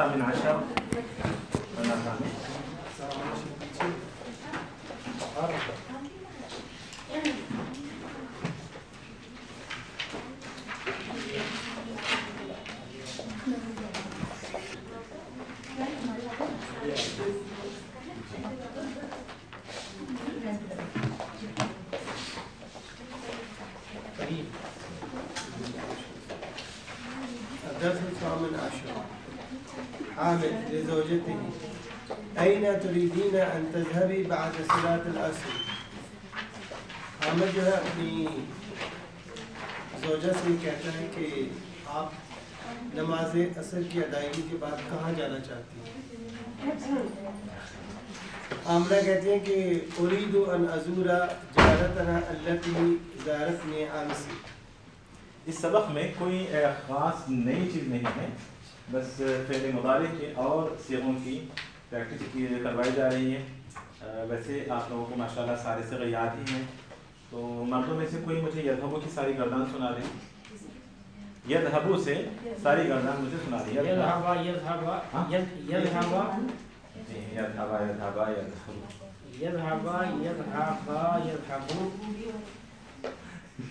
الثامن عشر الدرس الثامن عشر. حامد لزوجته: أين تريدين أن تذهبي بعد صلاة العصر؟ حامد جو ہے اپنی زوجہ سے کہتا ہے کہ آپ نماز عصر کی ادائیگی کے بعد کہاں جانا چاہتی ہیں؟ آمنہ کہتی ہیں کہ اريد ان ازور جارتنا التي زارتني امس. اس سبق میں کوئی خاص نئی چیز نہیں ہے، بس فعل مضارع کے اور صیغوں کی پریکٹس کروائی جا رہی ہے. ویسے آپ لوگوں کو ماشاءاللہ سارے صیغے یاد ہی ہیں، تو مردوں میں سے کوئی مجھے یذهبو کی ساری گردان سنا دیں. یذهبو سے ساری گردان مجھے سنا دیں. یذهبا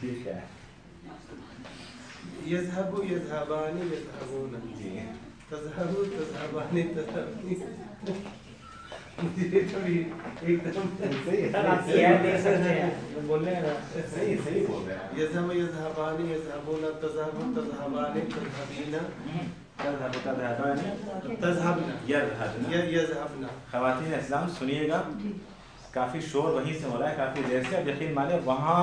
ٹھیک ہے. يذهب يذهبان يذهبون. تذهب تذهبان تذهبين. یہ تو ایک دم صحیح بول رہے ہیں. صحیح بول رہے ہیں. يذهب يذهبان يذهبون تذهب تذهبان تذهبين تذهبن يذهبن. خواتین اسلام سنیے گا، کافی شور وہیں سے ہو رہا ہے، کافی دیر سے. اب یقین مانے وہاں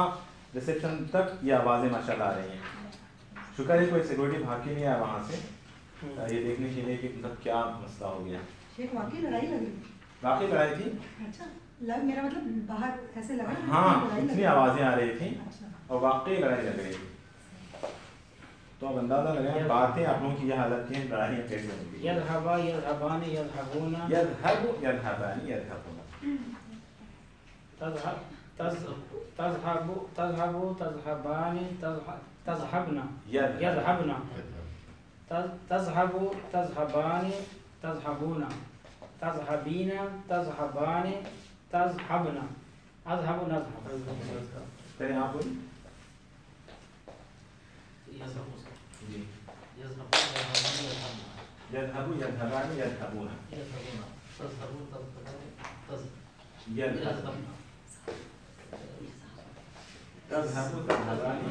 ریسیپشن تک یہ آوازیں ماشاءاللہ آ رہی ہیں. شکر ہے کوئی سیکورٹی بھاگ کے نہیں آیا وہاں سے یہ دیکھنے کے لیے کہ مطلب کیا مسئلہ ہو گیا. واقعی لڑائی لگی؟ واقعی لڑائی تھی. اچھا میرا مطلب باہر ایسے لگا. ہاں اتنی آوازیں آ رہی تھیں اور واقعی لڑائی لگ رہی تھی. تو اب اندازہ لگائیں باتیں آپ لوگوں کی یہ حالت کی ہیں، لڑائیاں کیسے ہوں گی. یذهبا یذهبان یذهبون یذهب یذهبان یذهبون. تذهب تذهبان تذهبن يذهبن تذهب تذهبان تذهبون تذهبين تذهبان تذهبن اذهب نذهب. پہلے آپ بولیں. يذهب يذهبان يذهبون يذهب تذهب تذهبان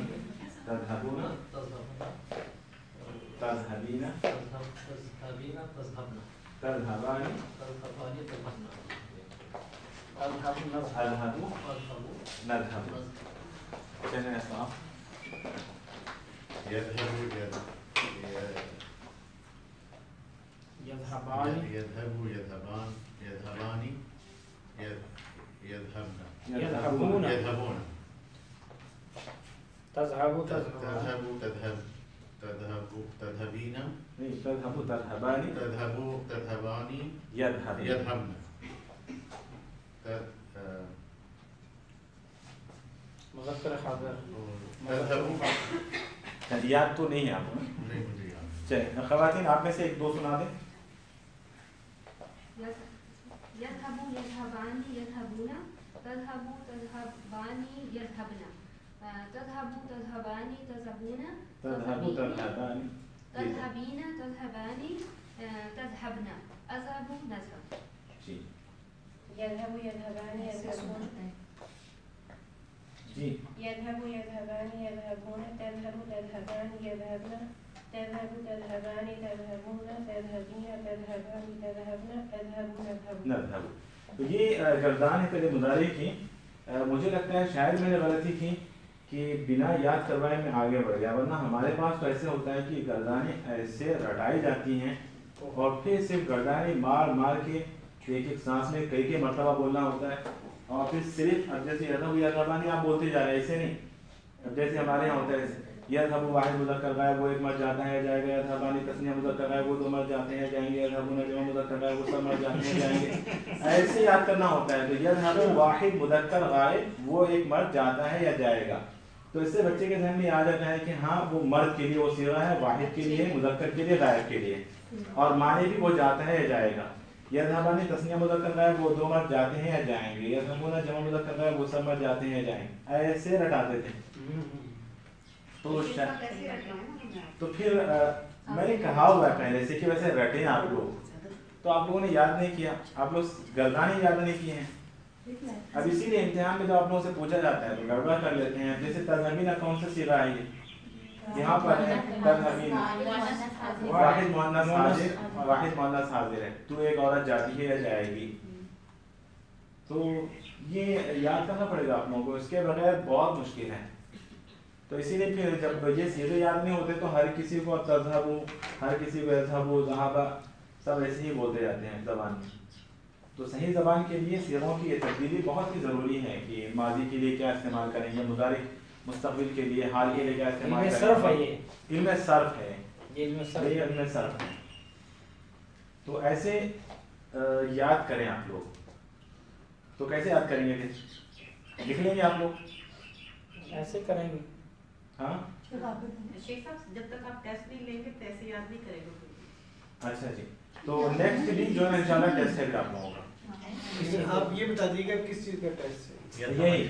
تذهبون تذهبين تذهبان اذهب نذهب. چلیں اسلام. يذهبان يذهبون تذهب تذهبين تذهب تذهبان يذهبن. مذکر حاضر. یاد تو نہیں ہے آپ کو. چلیں خواتین آپ میں سے ایک دو سنا دیں. يذهب يذهبان يذهبون تذهب تذهبان يذهبن تذهب تذهبان تذهبون تذهب تذهبان تذهبين تذهبان تذهبن أذهب نذهب. جی يذهب يذهبان يذهبون جی يذهب يذهبان يذهبون تذهب تذهبان يذهبن تذهب تذهبان تذهبون تذهبين تذهبان تذهبن أذهب نذهب. نذهب. تو یہ گردان ہے پہلے مضارع کی. مجھے لگتا ہے شاید میں نے غلطی کی کہ بنا یاد کروائے میں آگے بڑھ گیا، ورنہ ہمارے پاس تو ایسے ہوتا ہے کہ گردانیں ایسے رٹائی جاتی ہیں اور پھر صرف گردانیں مار مار کے ایک ایک سانس میں کئی کئی مرتبہ بولنا ہوتا ہے. اور پھر صرف اب جیسے یذهبان آپ بولتے جا رہے ہیں، ایسے نہیں. اب جیسے ہمارے یہاں ہوتا ہے یذهب واحد مذکر غائب وہ ایک مر جاتا ہے جائے گا، یذهبان تثنیہ مذکر غائب وہ دو مر جاتے ہیں جائیں گے، یذهبون جمع مذکر غائب وہ سب مر جاتے ہیں جائیں گے. ایسے یاد کرنا ہوتا ہے. تو یذهب واحد مذکر غائب وہ ایک مرد جاتا ہے یا جائے گا، تو اس سے بچے کے ذہن میں آ جاتا ہے کہ ہاں وہ مرد کے لیے وہ صیغہ ہے، واحد کے لیے، مذکر کے لیے، غائب کے لیے. اور معنی بھی وہ جاتا ہے یا جائے گا. یذهبان تسنیہ مذکر غائب وہ دو مرد جاتے ہیں یا جائیں گے. یذهبون جمع مذکر غائب وہ سب مرد جاتے ہیں یا جائیں گے. ایسے رٹاتے تھے. تو پھر میں نے کہا ہوا ہے پہلے سے کہ ویسے رٹیں آپ لوگ, تو آپ لوگوں نے یاد نہیں کیا, آپ لوگ گردانے یاد نہیں کیے ہیں. اب اسی لیے امتحان میں جب آپ لوگوں سے پوچھا جاتا ہے تو گڑبڑ کر لیتے ہیں. جیسے تذہبین کون سے صیغہ ہے یہاں پر ہے تذہبین واحد مؤنث حاضر, واحد مؤنث حاضر ہے, تو ایک عورت جاتی ہے یا جائے گی. تو یہ یاد کرنا پڑے گا آپ لوگوں کو, اس کے بغیر بہت مشکل ہے. تو اسی لیے پھر جب یہ صیغے یاد نہیں ہوتے تو ہر کسی کو تذہبو, ہر کسی کو یذہبو, ذہبا سب ایسے ہی بولتے جاتے ہیں زبان میں. تو صحیح زبان کے لیے صیغوں کی یہ تبدیلی بہت ہی ضروری ہے کہ ماضی کے لیے کیا استعمال کریں گے, مضارع مستقبل کے لیے حال کے لیے کیا استعمال کریں گے. علم صرف ہے, یہ علم صرف ہے. تو ایسے یاد کریں آپ لوگ. تو کیسے یاد کریں گے, لکھ لیں گے آپ لوگ, ایسے کریں گے. ہاں شیخ صاحب جب تک آپ ٹیسٹ نہیں لیں گے تیسے یاد نہیں کرے گا. اچھا جی, تو نیکسٹ ویک جو ہے انشاءاللہ ٹیسٹ ہے آپ لوگوں کا. آپ یہ بتا دیجیے گا کس چیز کا ٹیسٹ ہے. یہی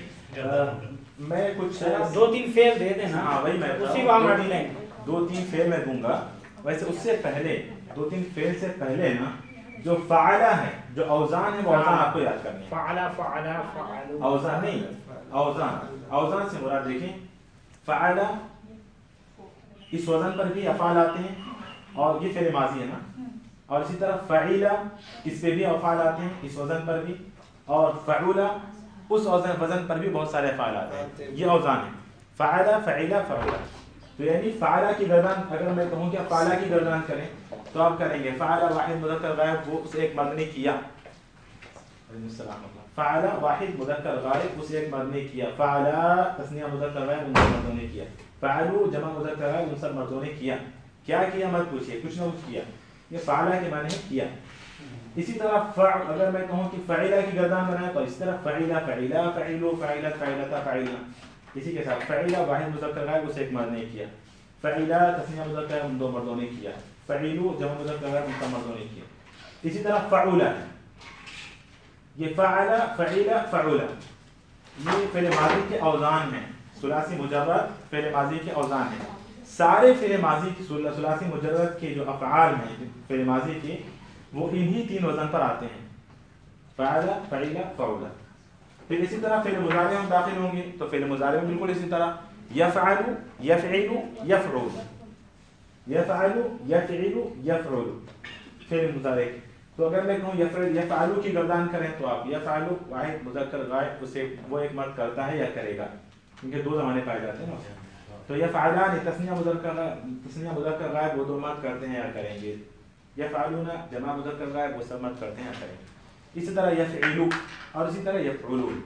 میں کچھ 2-3 فعل دے دیں نا. ہاں وہی میں اسی کو ہم رٹ لیں گے. 2-3 فعل میں دوں گا. ویسے اس سے پہلے 2-3 فعل سے پہلے نا جو فعلہ ہے, جو اوزان ہے, وہ اوزان آپ کو یاد کرنے ہیں. فعلا فعلا فعلو, اوزان نہیں, اوزان. اوزان سے مراد دیکھیں, فعلہ اس وزن پر بھی افعال آتے ہیں, اور یہ فعل ماضی ہے نا. اور اسی طرح فعیلہ اس پہ بھی افعال آتے ہیں اس وزن پر بھی, اور فعولہ اس وزن پر بھی بہت سارے افعال آتے ہیں. یہ اوزان ہے, فعلہ, فعیلہ, فعولہ. تو یعنی فعلہ کی گردان اگر میں کہوں کہ فعلہ کی گردان کریں تو آپ کریں گے فعلہ واحد مذکر غائب وہ اسے ایک مرد نے کیا. فعلہ واحد مذکر غائب اسے ایک مرد نے کیا. فعلہ تثنیہ مذکر غائب ان سب مردوں نے کیا. فعلو جمع مذکر غائب ان سب مردوں نے کیا. کیا کیا مت پوچھئے, کچھ نہ کچھ کیا. یہ فعلہ کے معنی ہے کیا. اسی طرح فعل اگر میں کہوں کہ فعلہ کی گردان بنائے تو اس طرح فعلہ, فعلہ, فعلو, فعلت, فعلتا, فعلنا. اسی کے ساتھ فعلہ واحد مذکر غائب اسے ایک مرد نے کیا. فعلہ تثنیہ مذکر غائب ان دو مردوں نے کیا. فعلو جمع مذکر غائب ان سب مردوں نے کیا. اسی طرح فعولہ, یہ فعلہ, فعلہ, فعولہ یہ فعل ماضی کے اوزان ہیں. ثلاثی مجرد فعل ماضی کے اوزان ہیں. سارے فعل ماضی کی ثلاثی مجرد کے جو افعال ہیں فعل ماضی کے وہ انہی 3 وزن پر آتے ہیں, فعلہ, فعلہ, فعولہ. پھر اسی طرح فعل مضارع ہم داخل ہوں گے تو فعل مضارع میں بالکل اسی طرح یفعل, یفعل, یفعل, یفعل, یفعل, یفعل فعل مضارع. تو اگر میں کہوں یفعلو کی گردان کریں تو آپ یفعلو واحد مذکر غائب اسے وہ ایک مرد کرتا ہے یا کرے گا, کیونکہ 2 زمانے پائے جاتے ہیں نا. تو یفعلان تثنیہ مذکر غائب وہ 2 مرد کرتے ہیں یا کریں گے. یفعلون جمع مذکر غائب وہ سب مرد کرتے ہیں یا کریں گے. اسی طرح یفعلو اور اسی طرح یفعلون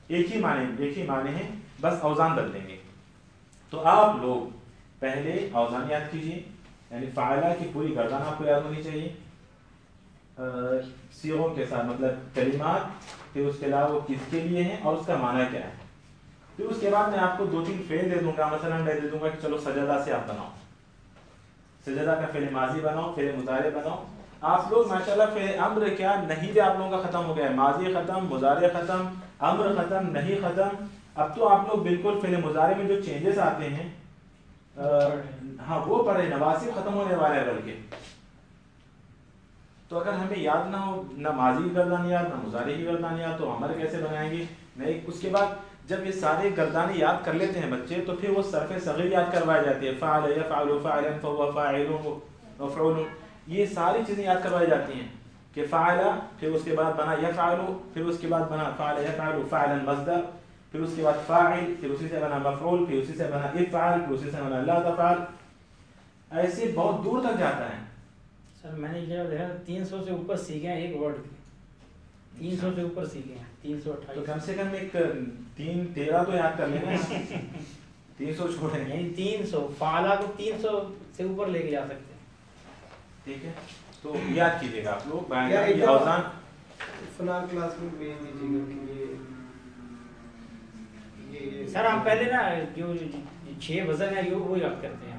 ایک ہی معنی ہیں, بس اوزان بدلیں گے. تو آپ لوگ پہلے اوزان یاد کیجیے, یعنی فعلہ کی پوری گردان آپ کو یاد ہونی چاہیے صیغوں کے ساتھ, مطلب کلمات, پھر اس کے علاوہ وہ کس کے لیے ہیں اور اس کا معنی کیا ہے. پھر اس کے بعد میں آپ کو 2-3 فعل دے دوں گا. مثلا میں دے دوں گا کہ چلو سجدہ سے آپ بناؤ, سجدہ کا فعل ماضی بناؤ, فعل مضارع بناؤ. آپ لوگ ماشاءاللہ فعل امر کیا نہیں بھی آپ لوگوں کا ختم ہو گیا ہے, ماضی ختم, مضارع ختم, امر ختم, نہیں ختم. اب تو آپ لوگ بالکل فعل مضارع میں جو چینجز آتے ہیں ہاں وہ پڑھے, نواسب ختم ہونے والے ہیں بلکہ. تو اگر ہمیں یاد نہ ہو, نہ ماضی کی گردان یاد, نہ مضارع کی گردان یاد, تو امر کیسے بنائیں گے. نہیں, اس کے بعد جب یہ سارے گردانے یاد کر لیتے ہیں بچے تو پھر وہ صرف صغیر یاد کروائی جاتی ہے. فعل, یفعل, فاعلا, فهو فاعل, مفعول, یہ ساری چیزیں یاد کروائی جاتی ہیں کہ فعل, پھر اس کے بعد بنا یفعل, پھر اس کے بعد بنا فعل یفعل فعلا مصدر, پھر اس کے بعد فاعل, پھر اسی سے بنا مفعول, پھر اسی سے بنا افعل, پھر اسی سے بنا لا تفعل. ایسے بہت دور تک جاتا ہے. سر میں نے یہ دیکھا 300 سے اوپر سیکھے ہیں ایک ورڈ کے, 300 سے اوپر سیکھے ہیں, 328. تو کم سے کم ایک 13 تو یاد کر لینا. 300 چھوڑیں نہیں 300 فعلا کو 300 سے اوپر لے کے جا سکتے ہیں. ٹھیک ہے, تو یاد کیجیے گا آپ لوگ. یہ اوزان فلاں کلاس میں بھیج دیجیے گا کہ یہ سر ہم پہلے نا جو 6 وزن ہے وہ یاد کرتے ہیں.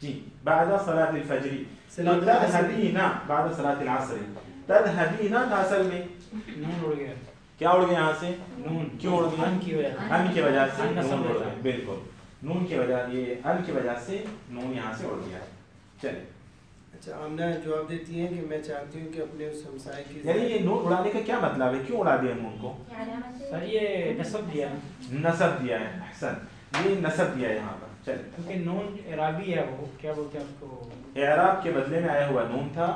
جی بعد صلاۃ الفجر تذهبینا بعد صلاۃ العصر تذهبینا تھا اصل میں نون اڑ گیا کیا اڑ گیا یہاں سے نون کیوں اڑ گیا ان کی وجہ سے ان کی وجہ سے ان نون نصب اڑ ہے. گیا بالکل نون کی وجہ یہ ان کی وجہ سے نون یہاں سے اڑ گیا چلے اچھا آمنہ جواب دیتی ہیں کہ میں چاہتی ہوں کہ اپنے اس ہمسائے کی یعنی یہ نون اڑانے کا کیا مطلب ہے کیوں اڑا دیا نون کو سر یہ نصب دیا نصب دیا ہے احسن یہ نصب دیا ہے یہاں پر چلے کیونکہ نون اعرابی ہے وہ کیا بولتے ہیں اس کو اعراب کے بدلے میں آیا ہوا نون تھا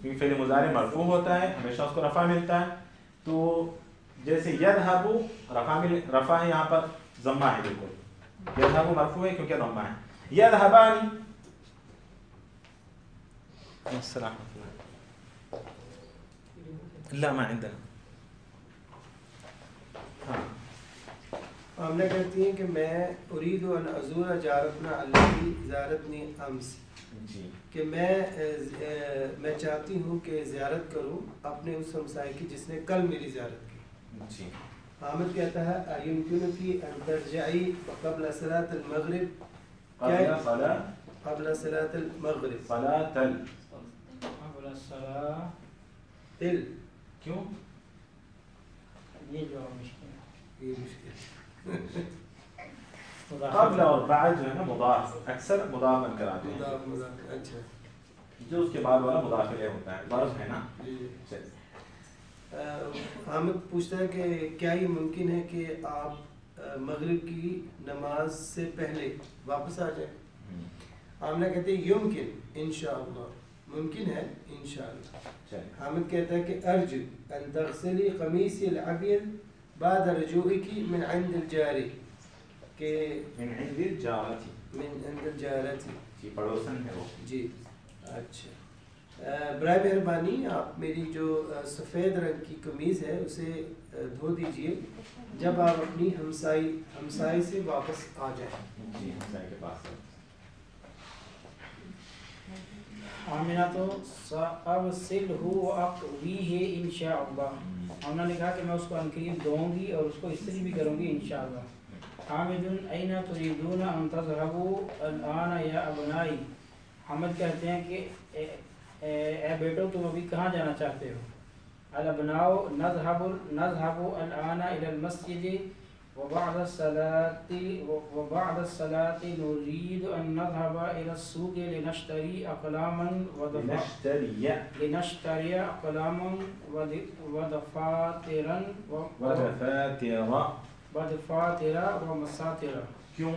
کیونکہ فعل مضارع مرفوع ہوتا ہے ہمیشہ اس کو رفع ملتا ہے تو جیسے یذهب رفع ہے یہاں پر ضمہ ہے بالکل یذهب مرفوع ہے کیونکہ ضمہ ہے یذهبان السلام لا ما عندنا ہاں آمنہ کہتی ہیں کہ میں اريد ان ازور جارتنا التي زارتني امس جی کہ میں چاہتی ہوں کہ زیارت کروں اپنے اس ہمسائے کی جس نے کل میری زیارت کی. جی حامد کہتا ہے يمكنك ان ترجعي قبل صلاة المغرب قبل صلاة المغرب صلاة قبل الصلاة تل کیوں یہ جو مشکل ہے یہ مشکل قبل اور بعد جو ہے نا مضاف اکثر مضاف کراتے ہیں مضاف اچھا جو اس کے بعد والا مضاف الیہ ہوتا ہے ظرف ہے نا چلیے حامد پوچھتا ہے کہ کیا یہ ممکن ہے کہ آپ مغرب کی نماز سے پہلے واپس آ جائیں. آمنہ کہتے ہیں یمکن انشاءاللہ ممکن ہے انشاءاللہ. حامد کہتا ہے کہ ارجو ان تغسلی قمیصی الابیض بعد رجوعک من عند الجاری کہ من عند الجارتی من عند الجارتی جی پڑوسن ہے وہ جی اچھا برائے مہربانی آپ میری جو سفید رنگ کی قمیض ہے اسے دھو دیجئے جب آپ اپنی ہمسائی سے واپس آ جائیں. جی ہمسائے کے پاس آمنہ تو سأغسلہ وأقضیہ انشاءاللہ. آمنہ نے کہا کہ میں اس کو عنقریب دھوؤں گی اور اس کو استری بھی کروں گی انشاءاللہ. حامد این تریدون ان تذهبوا الان یا ابنائی. حامد کہتے ہیں کہ اے بیٹو تم ابھی کہاں جانا چاہتے ہو. الابناء نذهب الان الى المسجد وبعد الصلاة نريد أن نذهب إلى السوق لنشتري أقلاما ودفاتر ومساطر. کیوں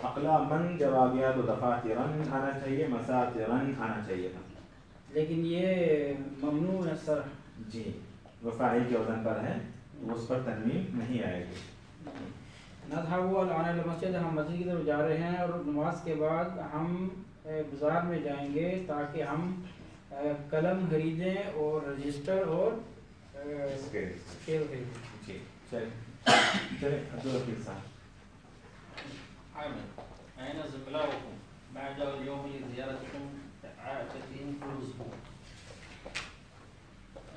اقلاما جب آ گیا تو دفاترا آنا چاہیے مساطرا آنا چاہیے تھا لیکن یہ ممنوع ہے سر. جی وہ فاعل کے وزن پر ہے اس پر تنوین نہیں آئے گی. نذهب الان الى المسجد ہم مسجد کی طرف جا رہے ہیں اور نماز کے بعد ہم بازار میں جائیں گے تاکہ ہم قلم خریدیں اور رجسٹر اور اسکیل خریدیں. جی چلیں عبدالرحیم صاحب. أين زملاؤكم بعد اليوم لزيارتكم عادتهم كل أسبوع؟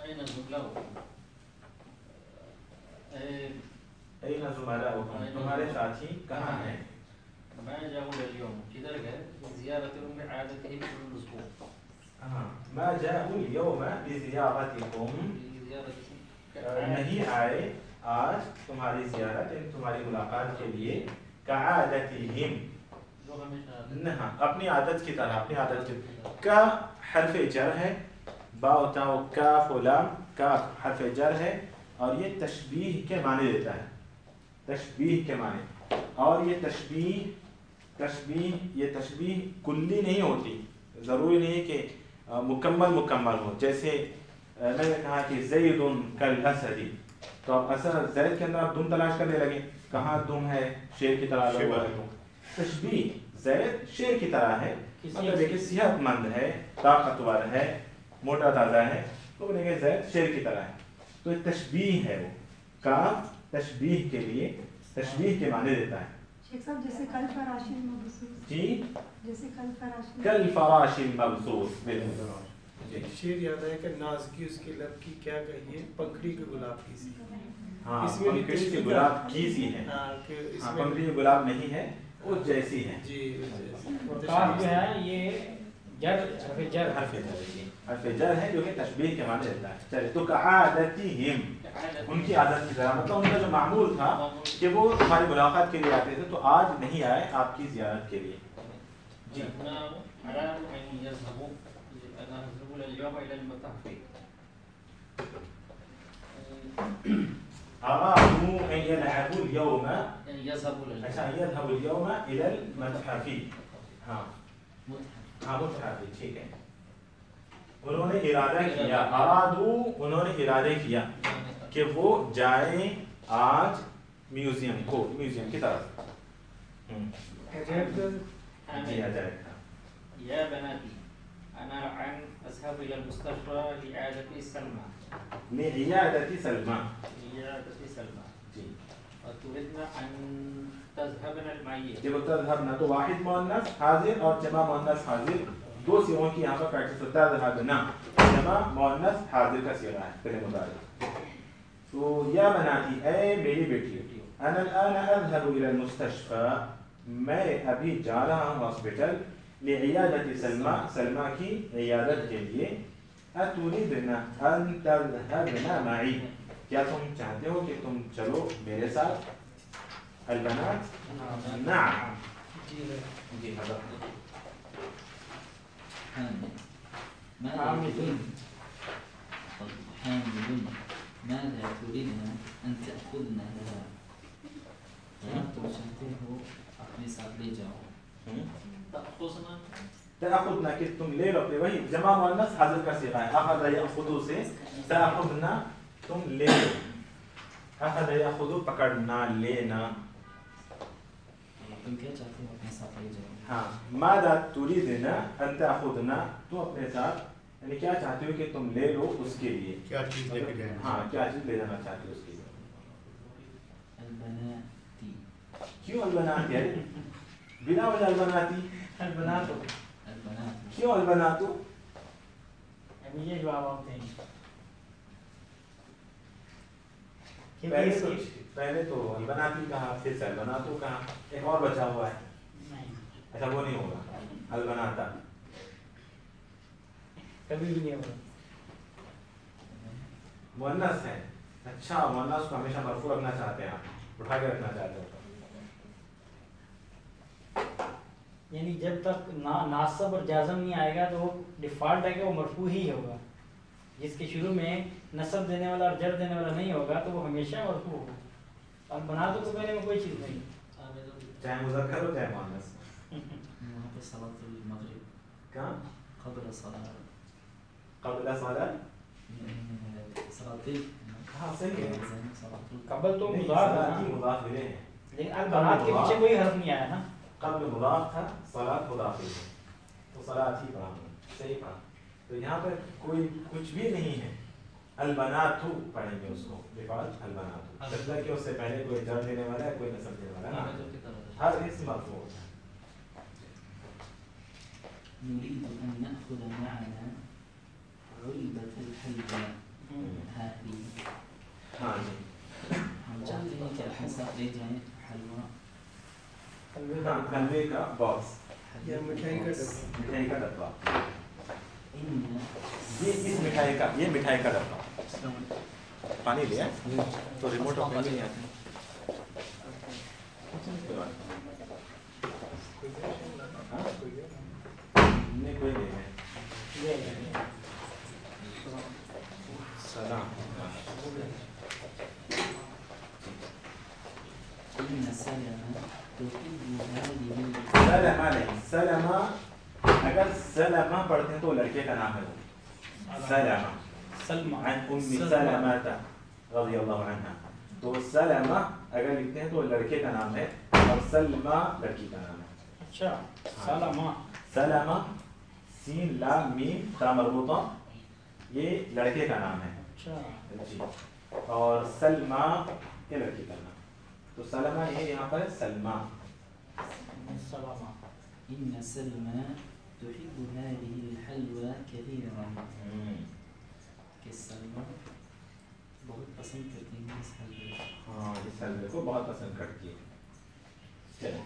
أين زملاؤكم؟ أين زملاؤكم تمہارے ساتھی کہاں ہیں؟ ما جاءوا اليوم كذا لزيارتهم بعادتهم كل أسبوع. ما جاءوا اليوم لزيارتكم نہیں آئے آج تمہاری زیارت یعنی تمہاری ملاقات کے لیے کعادتہم اپنی عادت کی طرح اپنی عادت کی کا حرف جر ہے با و تا و کاف و لام کا حرف جر ہے اور یہ تشبیہ کے معنی دیتا ہے تشبیہ کے معنی. اور یہ تشبیہ کلی نہیں ہوتی ضروری نہیں کہ مکمل ہو. جیسے میں نے کہا کہ زید کالاسد تو اب اصل زید کے اندر آپ دم تلاش کرنے لگے کہاں دم ہے شیر کی طرح تشبیہ زید شیر کی طرح ہے مطلب کہ صحت مند ہے طاقتور ہے موٹا تازہ ہے تو بولیں گے زید شیر کی طرح ہے. تو یہ تشبیہ ہے وہ کاف تشبیہ کے لیے تشبیہ کے معنی دیتا ہے. شیخ صاحب جیسے کل فراش المبثوث جی جیسے کل فراش المبثوث شیر یاد ہے کہ ناز کی اس کے لب کی کیا کہیے پنکھڑی کے گلاب کی سی. ہاں پنکھڑی کے گلاب کی سی ہے. ہاں پنکھڑی کے گلاب نہیں ہے اس جیسی ہیں. جی اور کاف جو ہے یہ جر حرف جر حرف جر ہے جو کہ تشبیہ کے معنی دیتا ہے. چلیے تو کعادتہم ان کی عادت کی طرح، مطلب ان کا جو معمول تھا کہ وہ ہماری ملاقات کے لیے آتے تھے تو آج نہیں آئے آپ کی زیارت کے لیے. جی أرادوا أن يذهبوا اليوم إلى المتحف. أرادوا أن يذهبوا اليوم يذهبوا عشان يذهبوا اليوم إلى المتحف. ہاں متحف ٹھیک ہے. انہوں نے ارادہ کیا، ارادو انہوں نے ارادہ کیا کہ وہ جائیں آج میوزیم کو، میوزیم کی طرف. جی عجائب تھا. يا بناتي أنا الآن أذهب إلى المستشفى لعيادة سلمى. لعيادة سلمى. لعيادة سلمى. جی. وتريدن أن تذهبن معي. جب تذهبن تو واحد مؤنث حاضر اور جمع مؤنث حاضر دو صيغوں کی یہاں پر پریکٹس ہوتا ہے. تذهبن جمع مؤنث حاضر کا صیغہ ہے فعل مضارع. تو یا بناتی اے میری بیٹی، انا الآن اذهب الى المستشفى میں ابھی جا رہا ہوں ہاسپٹل، لعیادت سلمى سلمى کی عیادت کے لیے. اتریدن ان تذهبن معي کیا تم چاہتے ہو کہ تم چلو میرے ساتھ؟ البنات نعم. جی حضرت. حامد ماذا تريدن أن تأخذن لها؟ تم چاہتے ہو اپنے ساتھ لے جاؤ. تأخذنا کہ تم لے لو، وہی جمع مؤنث حاضر کا صیغہ ہے. اخذ یأخذ سے تأخذنا تم لے لو. اخذ یأخذ پکڑنا لینا. تم کیا چاہتے ہو اپنے ساتھ لے جاؤ؟ ہاں ماذا تريدن ان تأخذنا تم اپنے ساتھ یعنی کیا چاہتے ہو کہ تم لے لو اس کے لیے. کیا چیز لے کے جائیں؟ ہاں کیا چیز لے جانا چاہتے ہو اس کے لیے. البناتی. کیوں البنات ہے؟ بنا وجہ البناتی. البنات کیوں البنات؟ یہ جواب آپ دیں. پہلے تو البناتی کہا، پھر سے البناتو کہا، ایک اور بچا ہوا ہے. اچھا وہ نہیں ہوگا البناتا، کبھی بھی نہیں ہوگا. مؤنث ہے. اچھا مؤنث کو ہمیشہ مرفوع رکھنا چاہتے ہیں آپ، اٹھا کے رکھنا چاہتے ہو. یعنی جب تک ناصب اور جازم نہیں آئے گا تو وہ ڈیفالٹ ہے کہ وہ مرفوع ہی ہوگا. جس کے شروع میں نصب دینے والا اور جر دینے والا نہیں ہوگا تو وہ ہمیشہ مرفوع ہوگا. اب بنا تو پہلے میں کوئی چیز نہیں، چاہے مذکر ہو چاہے مؤنث. وہاں پہ صلاۃ المغرب کہاں؟ قبل صلاۃ قبل صلاۃ صلاۃ. ہاں صحیح ہے. قبل تو مضاف ہے نا، مضاف الیہ ہے، لیکن البنات کے پیچھے کوئی حرف نہیں آیا نا. قبل مضاف تھا، صلاۃ مضاف الیہ تو صلاۃ ہی پڑھا ہم نے. صحیح پڑھا. تو یہاں پر کوئی کچھ بھی نہیں ہے. البنات پڑھیں گے اس کو ڈیفالٹ البنات. مطلب کہ اس سے پہلے کوئی جر دینے والا ہے کوئی نصب دینے والا ہے. ہر اسم مرفوع ہوتا ہے. نريد أن نأخذ معنا علبة الحلوى هذه. ہاں جی. ہم چاہتے ہیں کہ اپنے ساتھ لے جائیں حلوہ. حلوے کا باکس یا مٹھائی کا ڈبہ. مٹھائی کا ڈبہ. إن یہ اس مٹھائی کا، یہ مٹھائی کا ڈبہ. پانی لیا تو ریموٹ آف نہیں آتا. نہیں کوئی نہیں ہے. سلام. إن سلمى تحب هذه. سلمہ نہیں، سلمہ اگر سلمہ پڑھتے ہیں تو لڑکے کا نام ہے. سلمہ سلمہ عن ام سلمہ رضی اللہ عنہ. تو سلمہ اگر لکھتے ہیں تو لڑکے کا نام ہے اور سلمہ لڑکی کا نام ہے. اچھا سلمہ. سلمہ سین لام میم تا مربوطہ یہ لڑکے کا نام ہے. اچھا جی. اور سلمہ یہ لڑکی کا نام. تو سلمہ یہ یہاں پر ہے سلمہ. سلمہ. إن سلمى تحب هذه الحلوى كثيرا. کہ سلمى بہت پسند کرتی ہیں اس حلوے. ہاں اس حلوے کو بہت پسند کرتی ہے. چلیں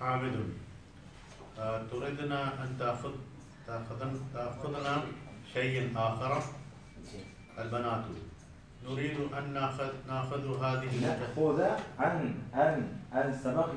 حامد تريدنا أن تأخذنا شيئا آخر. البنات نريد أن نأخذ هذه نأخذ أن سبق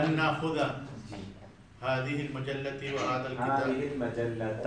أن نأخذ هذه المجلة وهذا الكتاب. هذه المجلة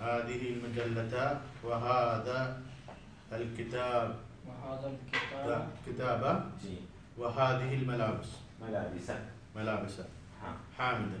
هذه المجلة وهذا الكتاب كتابة وهذه الملابس ملابس. حامدا.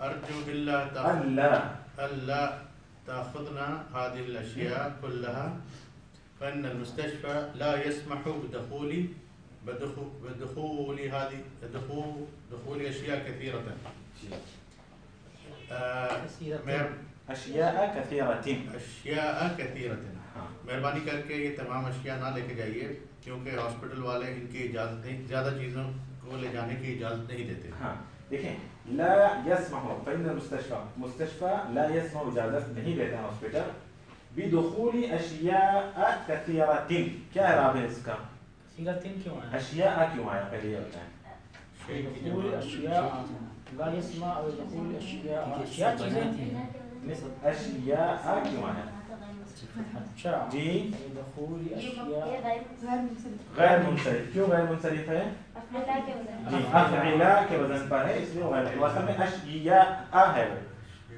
أرجو ألا تأخذنا هذه الأشياء كلها فإن المستشفى لا يسمح بدخول أشياء كثيرة. أشياء كثيرة. مہربانی کر کے یہ تمام اشیاء نہ لے کے جائیے کیونکہ ہاسپٹل والے ان کی اجازت نہیں, زیادہ چیزوں کو لے جانے کی اجازت نہیں دیتے. ہاں دیکھیں, لا يسمح فإن مستشفى لا يسمح, اجازت نہیں دیتا ہاسپٹل بدخول أشياء كثيرة. کیا اعراب ہے اس کا؟ کیوں آیا؟ اشیاء کیوں آیا پہلے یہ بتائیں. دخول اشیاء لا يسمع دخول اشیاء چیزیں اشیاء کیوں آیا؟ جی دخول اشیاء غیر منصرف. کیوں غیر منصرف ہے؟ جی افعلا کے وزن پر ہے, اس لیے غیر. اصل میں اشیاء ہے, وہ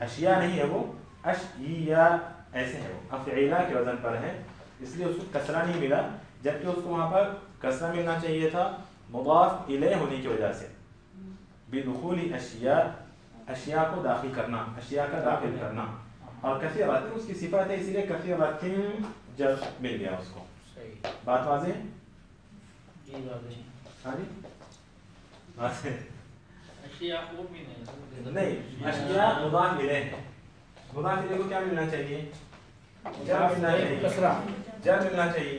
اشیاء نہیں ہے, وہ اشیاء ایسے ہے, وہ افعلا کے وزن پر ہے, اس لیے اس کو کسرہ نہیں ملا, جبکہ اس کو وہاں پر کسرہ ملنا چاہیے تھا مضاف الیہ ہونے کی وجہ سے. بدخول اشیاء, اشیاء کو داخل کرنا, اشیاء کا داخل کرنا. اور کثیرات اس کی صفت ہے, اسی لیے کثیرات جب مل گیا اس کو. بات واضح ہے؟ جی واضح. ہاں جی واضح. اشیاء وہ بھی نہیں, اشیاء مضاف الیہ ہے. مضاف الیہ کو کیا ملنا چاہیے؟ جب ملنا چاہیے, جب ملنا چاہیے.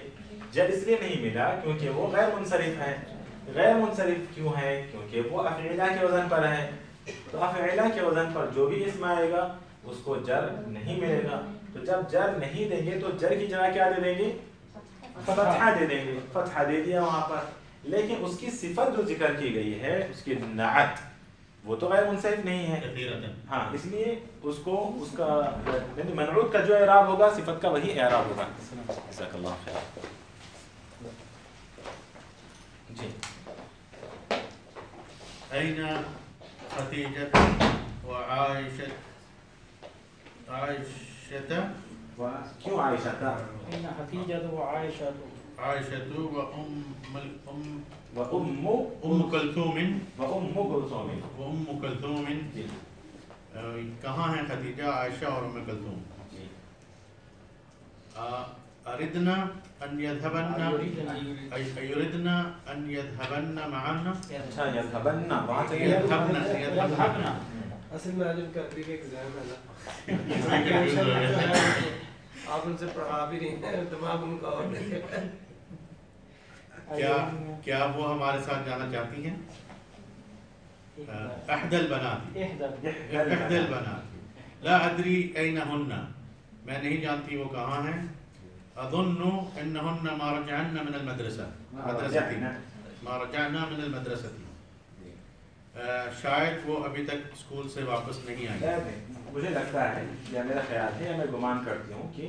جب اس لیے نہیں ملا کیونکہ وہ غیر منصرف ہے. غیر منصرف کیوں ہے؟ کیونکہ وہ افعلا کے وزن پر ہے. تو افعلا کے وزن پر جو بھی اسم آئے گا اس کو جر نہیں ملے گا. تو جب جر نہیں دیں گے تو جر کی جگہ کیا دے دیں گے؟ فتحہ دے دیں گے. فتحہ دے دیا وہاں پر, لیکن اس کی صفت جو ذکر کی گئی ہے اس کی نعت وہ تو غیر منصرف نہیں ہے. ہاں اس لیے اس کو اس کا منعوت کا جو اعراب ہوگا صفت کا وہی اعراب ہوگا. جزاک اللہ خیر. جی أين خديجة وعائشة کیوں عائشہ تھا؟ ان خدیجہ و عائشہ عائشة وأم كلثوم کہاں ہیں خدیجہ, عائشہ اور ام کلثوم. أردنا أن يذهبن معنا. اچھا یذهبن, وہاں سے يذهبن اصل میں آج ان کا اگری کا ایگزام ہے نا, آپ ان سے پڑھا بھی نہیں ہیں, دماغ ان کا اور نہیں ہے. کیا وہ ہمارے ساتھ جانا چاہتی ہیں؟ احدى البنات لا ادری أين هن, میں نہیں جانتی وہ کہاں ہیں. اظن انهن ما رجعنا من المدرسة شاید وہ ابھی تک اسکول سے واپس نہیں آئے. مجھے لگتا ہے یا میرا خیال ہے یا میں گمان کرتی ہوں کہ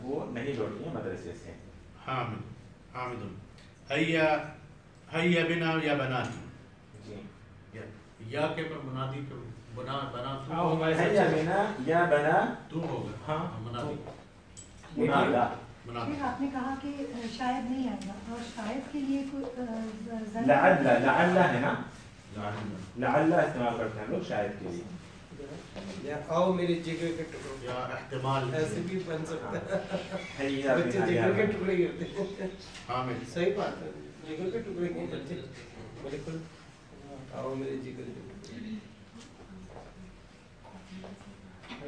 وہ نہیں لوٹی ہیں مدرسے سے. حامد هيا بنا يا بناتي. یا کے منادی کو بنا هيا بنا يا بنا تو ہوگا. ہاں منادی پھر آپ نے کہا کہ شاید نہیں آئے گا, اور شاید کے لیے کوئی لعل ہے نا, لعل استعمال کرتے ہیں لوگ شاید کے لیے. یا آؤ میرے جگر کے ٹکڑے, یا احتمال ایسے بھی بن سکتا ہے. هيا بچے بنا جگر کے يا ٹکڑے کرتے ہیں. حامد صحیح بات ہے, جگر کے ٹکڑے نہیں بچے. بالکل, آؤ میرے جگر کے ٹکڑے.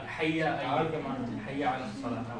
الحية تعال كمان. حي على الصلاة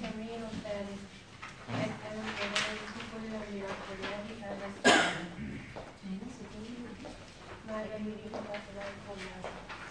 تمرين الثالث يسأل المدرس كل من الطلاب هذا السؤال ماذا يريد هؤلاء الطلاب؟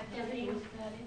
التمرين الثالث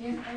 يسأل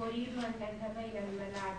أريد أن أذهب إلى الملعب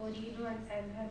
أريد أن أذهب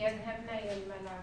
يذهبن إلى الملعب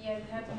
يذهبن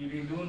يريدون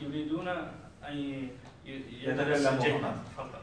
يريدون أن يتكلموا جيدا فقط।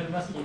المسجد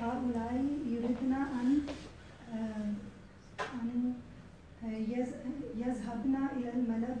هؤلاء يريدن أن يذهبن إلى الملعب.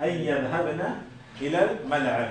أن يذهبن إلى الملعب।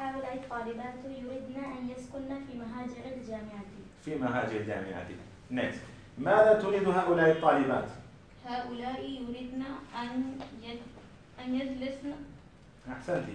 هؤلاء الطالبات يريدن أن يسكن في مهاجر الجامعة. في مهاجر الجامعات. next ماذا تريد هؤلاء الطالبات؟ هؤلاء يريدن أن يجلسن أحسنتي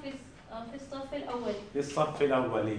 في الصف الأول. في الصف الأولي।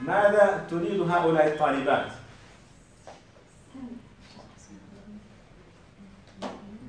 ماذا تريد هؤلاء الطالبات؟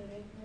يريدن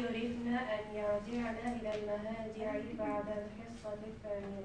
يريدن أن يرجعن إلى المهاجر بعد الحصة الثانية.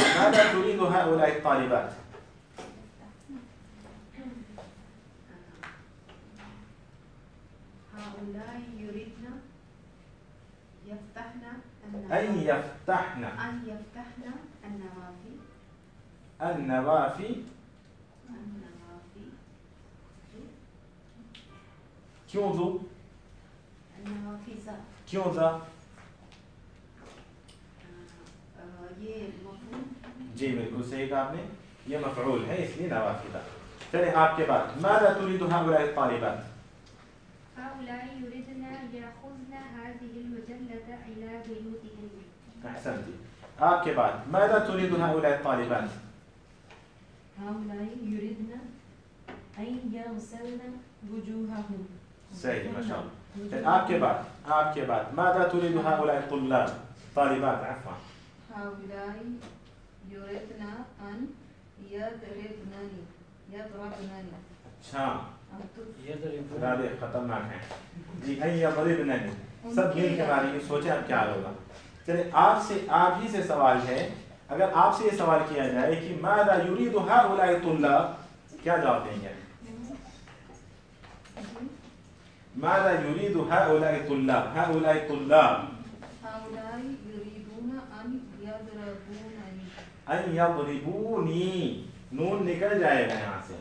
ماذا تريد هؤلاء الطالبات؟ هؤلاء يريدن يفتحنا أن يفتحن أن يفتحنا النوافذ النوافذ کیوں دو النوافذ کیوں ذا یہ مفعول جی بالکل صحیح کہا آپ نے یہ مفعول ہے اس لیے نوافذ. چلیں آپ کے بعد ماذا تريد هؤلاء الطالبات؟ هؤلاء يريدن يأخذن هذه المجلة إلى بيوتهن. احسنتي. آپ کے بعد ماذا تريد هؤلاء الطالبات؟ هؤلاء يريدن أن يغسلن وجوههم. صحیح ما شاء الله. آپ کے بعد ماذا تريد هؤلاء الطلاب طالبات عفوا؟ هؤلاء يريدن أن يضربنني. اچھا رابع خطرناک ہے جی. ان يضربنني سب مل کے ماریں گے. سوچیں اب کیا ہوگا. چلے آپ ہی سے سوال ہے. اگر آپ سے یہ سوال کیا جائے کہ ماذا يريد هؤلاء الطلاب کیا جواب دیں گے؟ ماذا يريد هؤلاء الطلاب هؤلاء الطلاب هؤلاء يريدون أن يضربونني. ان يضربوني نون نکل جائے گا یہاں سے.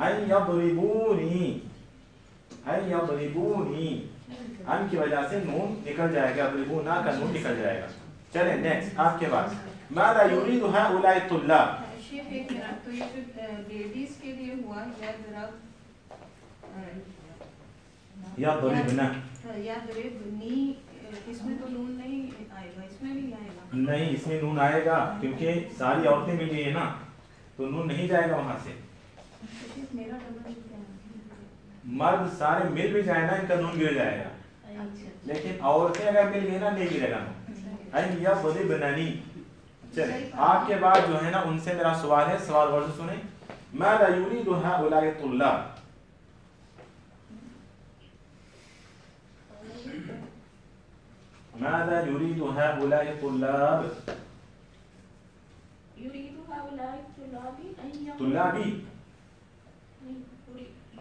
ان يضربوني ان يضربوني ان کی وجہ سے نون نکل جائے گا. يضربونا کا نون نکل جائے گا. چلیں نیکسٹ آپ کے بعد ماذا يريد هؤلاء الطلاب. شیخ ایک منٹ تو یہ جو لیڈیز کے لیے ہوا يضربنا يضربني اس میں تو نون نہیں آئے گا. اس میں بھی آئے گا نہیں اس میں نون آئے گا کیونکہ ساری عورتیں مل گئی ہیں نا تو نون نہیں جائے گا وہاں سے. میرا مرد سارے مل بھی جائے نا ان کا نون گر جائے گا. لیکن عورتیں اگر مل گئی نا نہیں گرے گا نون. ان يضربنني. چلیں آپ کے بعد جو ہے نا ان سے میرا سوال ہے. سوال غور سے سنیں. ماذا يريد هؤلاء الطلاب. ماذا يريد هؤلاء الطلاب. يريد هؤلاء الطلاب أن طلابي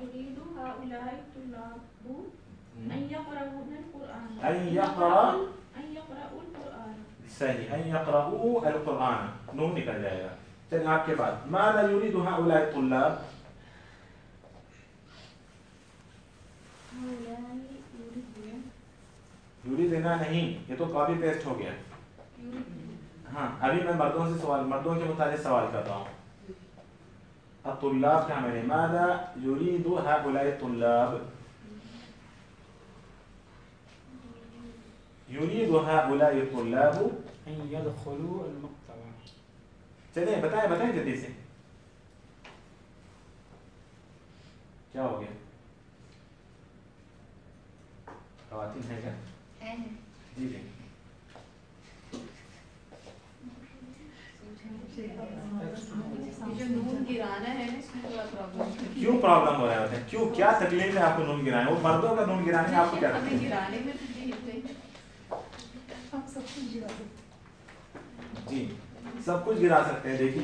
يريد هؤلاء الطلاب أن يقرؤون القرآن. أن يقرؤوا القرآن. صحیح. أن يقرؤوا القرآن نون نکل جائے گا. چلیے آپ کے بعد ماذا يريد هؤلاء الطلاب. یریدنا نہیں یہ تو کاپی پیسٹ ہو گیا. ہاں ابھی میں مردوں سے سوال مردوں کے متعلق سوال کرتا ہوں. الطلاب کیا میں نے ماذا يريد هؤلاء الطلاب. يريد هؤلاء الطلاب ان يدخلوا المكتبة. چلیں بتائیں جلدی سے کیا ہو گیا. خواتین ہیں کیا؟ جی جی جو نون گرانا ہے اس میں تھوڑا پرابلم. کیوں پرابلم ہو رہا ہوتا ہے؟ کیوں کیا تکلیف ہے آپ کو نون گرانے؟ وہ مردوں کا نون گرانے آپ کو کیا تکلیف ہے؟ گرانے میں تکلیف ہے. آپ سب کچھ گرا دیں. جی سب کچھ گرا سکتے ہیں. دیکھیے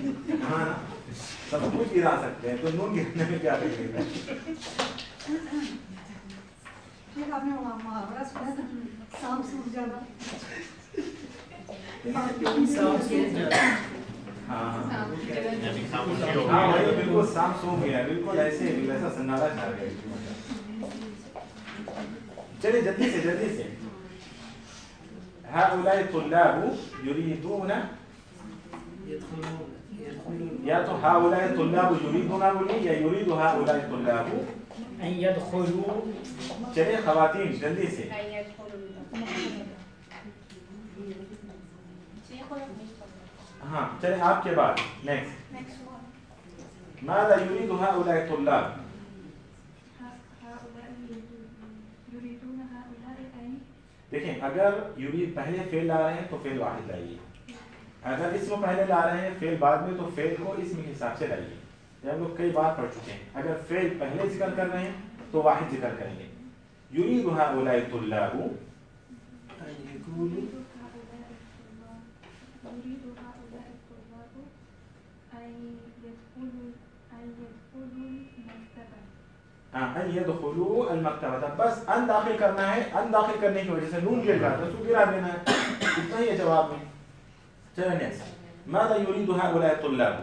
ہاں سب کچھ گرا سکتے ہیں تو نون گرانے میں کیا تکلیف ہے؟ پھر آپ نے محاورہ سنا تھا سانپ سوکھ جانا. ہاں وہی بالکل سانپ سو گیا. بالکل ایسے ویسا سنارا چھا گیا. چلیے جلدی سے هؤلاء الطلاب يريدون یا تو هؤلاء الطلاب يريدون بولیے یا يريد هؤلاء الطلاب ان يدخلوا. چلیے خواتین جلدی سے. ہاں چلیں آپ کے بعد نیکسٹ ماذا يريد هؤلاء الطلاب. دیکھیں اگر یرید پہلے فعل لا رہے ہیں تو فعل واحد لائیے. اگر اسم پہلے لا رہے ہیں فعل بعد میں تو فعل کو اسم کے حساب سے لائیے. یہ ہم لوگ کئی بار پڑھ چکے ہیں. اگر فعل پہلے ذکر کر رہے ہیں تو واحد ذکر کریں گے. يريد هؤلاء الطلاب ان يدخلوا المكتبة، بس ان داخل کرنا ہے، ان داخل کرنے کی وجہ سے نون گر جاتا ہے، اس کو گرا دینا ہے، اتنا ہی ہے جواب میں. چلیں نیکسٹ. ماذا يريد هؤلاء الطلاب؟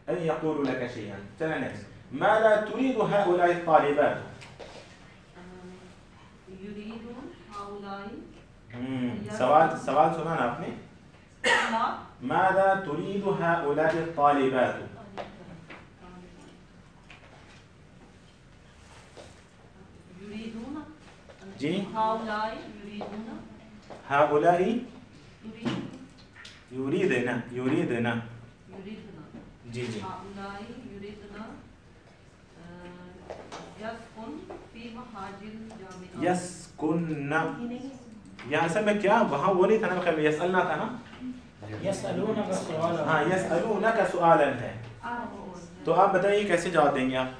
ان يقولوا لك شيئا. چلیں نیکسٹ. ماذا تريد هؤلاء الطالبات؟ يريدون هؤلاء سوال سنا نا آپ نے. ماذا تريد هؤلاء الطالبات؟ يريدون جی هؤلاء يريدون هؤلاء يريدون يريدنا جی جی هؤلاء يريدون يسكن في مهاجر الجامعة. يسكن یہاں اصل میں کیا وہاں وہ نہیں تھا نا، خیر یسألنا تھا نا. یسألونک سؤالا. ہاں یسألونک سؤالا ہے. تو آپ بتائیے کیسے جواب دیں گے آپ؟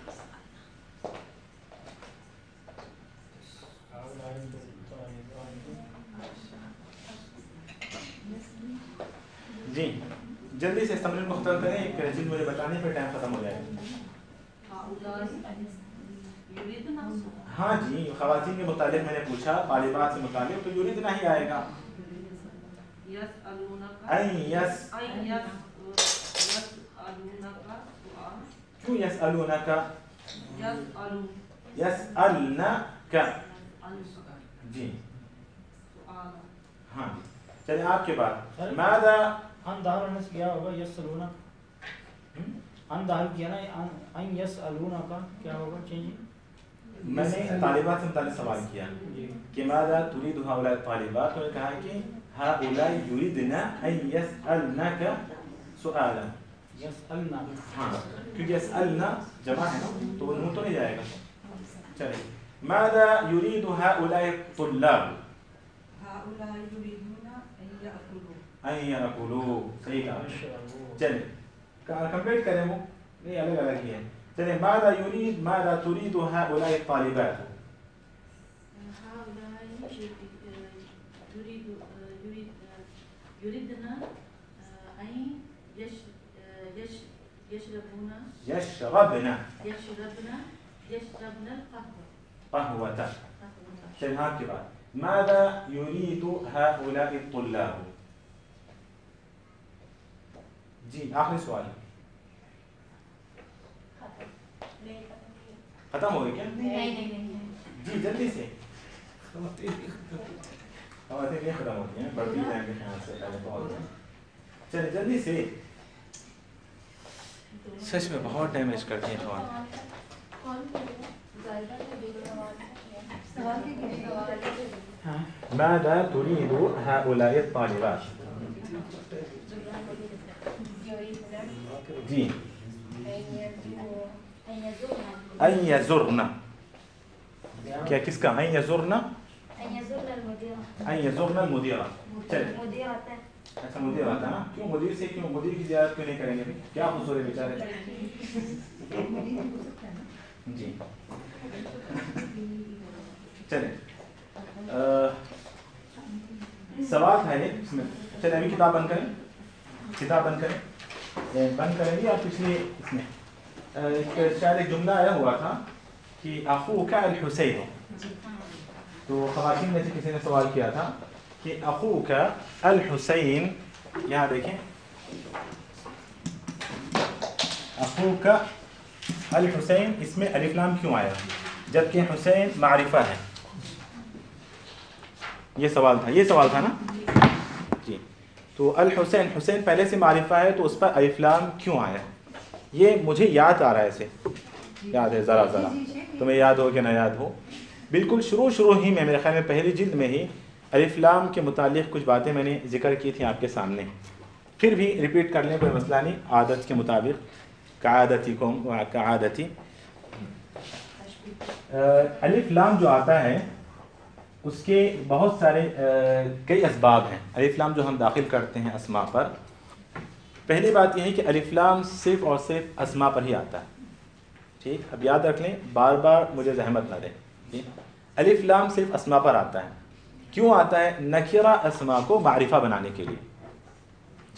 جی جلدی سے اس تمرین کو ختم کریں، ایک چیز مجھے بتانے پہ ٹائم ختم ہو جائے گا. ہاں جی خواتین کے متعلق میں نے پوچھا، طالبات سے متعلق تو یریدنا ہی آئے گا. کیوں یسألونک؟ یسألنک جی ہاں. چلیں آپ کے بعد ماذا ان داخل نس کیا ہوگا یسألونک، ان داخل کیا نا، ان یسألونک کیا ہوگا چینج؟ میں نے طالبات سے متعلق سوال کیا کہ ماذا تريد هؤلاء الطالبات، تو نے کہا کہ هؤلاء يريدن ان يسألنك سؤالا. یسألنا ہاں کیونکہ یسألنا جمع ہے نا تو وہ نون تو نہیں جائے گا. چلیں ماذا يريد هؤلاء الطلاب؟ هؤلاء يريدون ان يأكلوا. ان يأكلوا صحیح کہا. چلیں کمپلیٹ کریں، وہ نہیں الگ الگ ہی ہے. چلیں ماذا تريد هؤلاء الطالبات؟ هؤلاء يريدن أن يشربون قهوة. چلیں آپ کے بعد ماذا يريد هؤلاء الطلاب؟ جی آخری سوال ختم ہو گئی کیا؟ جی جلدی سے. خواتین نہیں ختم ہوتی ہیں، بڑھتی جائیں گے خیال سے پہلے بہت. چلیں جلدی سے، سچ میں بہت ڈیمیج کرتی ہیں خواتین. ماذا تريد هؤلاء الطالبات؟ جی ان يزرنا کیا کس کا؟ ان يزرنا ان يزرنا المديرة. چلیں اچھا مدیر آتا ہے نا، کیوں مدیر سے کیوں مدیر کی زیارت کیوں نہیں کریں گے؟ کیا قصور ہے بیچارے؟ جی چلیں سوال ہے اس میں. چلیں ابھی کتاب بند کریں، کتاب بند کریں، بند کریں گے. اور پچھلے اس میں شاید ایک جملہ آیا ہوا تھا کہ اخوک الحسین، تو خواتین میں سے کسی نے سوال کیا تھا کہ اخوک الحسین، یہاں دیکھیں اخوک الحسین اس میں الف لام کیوں آیا جبکہ حسین معرفہ ہے؟ یہ سوال تھا نا جی. تو الحسین، حسین پہلے سے معرفہ ہے تو اس پر الف لام کیوں آیا؟ یہ مجھے یاد آ رہا ہے، اسے یاد ہے ذرا تمہیں یاد ہو کہ نہ یاد ہو. بالکل شروع ہی میں، میرے خیال میں پہلی جلد میں ہی الف لام کے متعلق کچھ باتیں میں نے ذکر کی تھیں آپ کے سامنے. پھر بھی ریپیٹ کر لیں، کوئی مسئلہ نہیں، عادت کے مطابق. کعادتی الف لام جو آتا ہے اس کے بہت سارے کئی اسباب ہیں. الف لام جو ہم داخل کرتے ہیں اسماء پر، پہلی بات یہ ہے کہ الف لام صرف اور صرف اسماء پر ہی آتا ہے. ٹھیک، اب یاد رکھ لیں، بار بار مجھے زحمت نہ دیں. الف لام صرف اسماء پر آتا ہے. کیوں آتا ہے؟ نکرہ اسماء کو معرفہ بنانے کے لیے.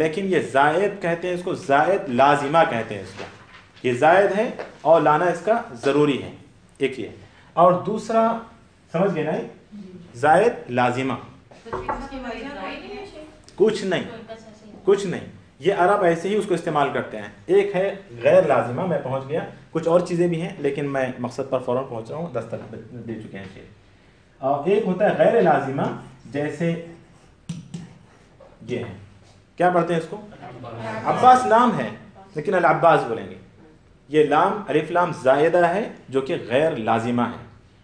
لیکن یہ زائد کہتے ہیں اس کو, زائد لازمہ کہتے ہیں اس کو. یہ زائد ہے اور لانا اس کا ضروری ہے, ایک یہ. اور دوسرا سمجھ گئے نا, زائد لازمہ کچھ نہیں, یہ عرب ایسے ہی اس کو استعمال کرتے ہیں. ایک ہے غیر لازمہ, میں پہنچ گیا, کچھ اور چیزیں بھی ہیں لیکن میں مقصد پر فوراً پہنچ رہا ہوں, 10 تک دے چکے ہیں شیئر. اور ایک ہوتا ہے غیر لازمہ, جیسے یہ ہے, کیا پڑھتے ہیں اس کو, عباس نام ہے لیکن العباس بولیں گے. یہ لام الف لام زائدہ ہے جو کہ غیر لازمہ ہے.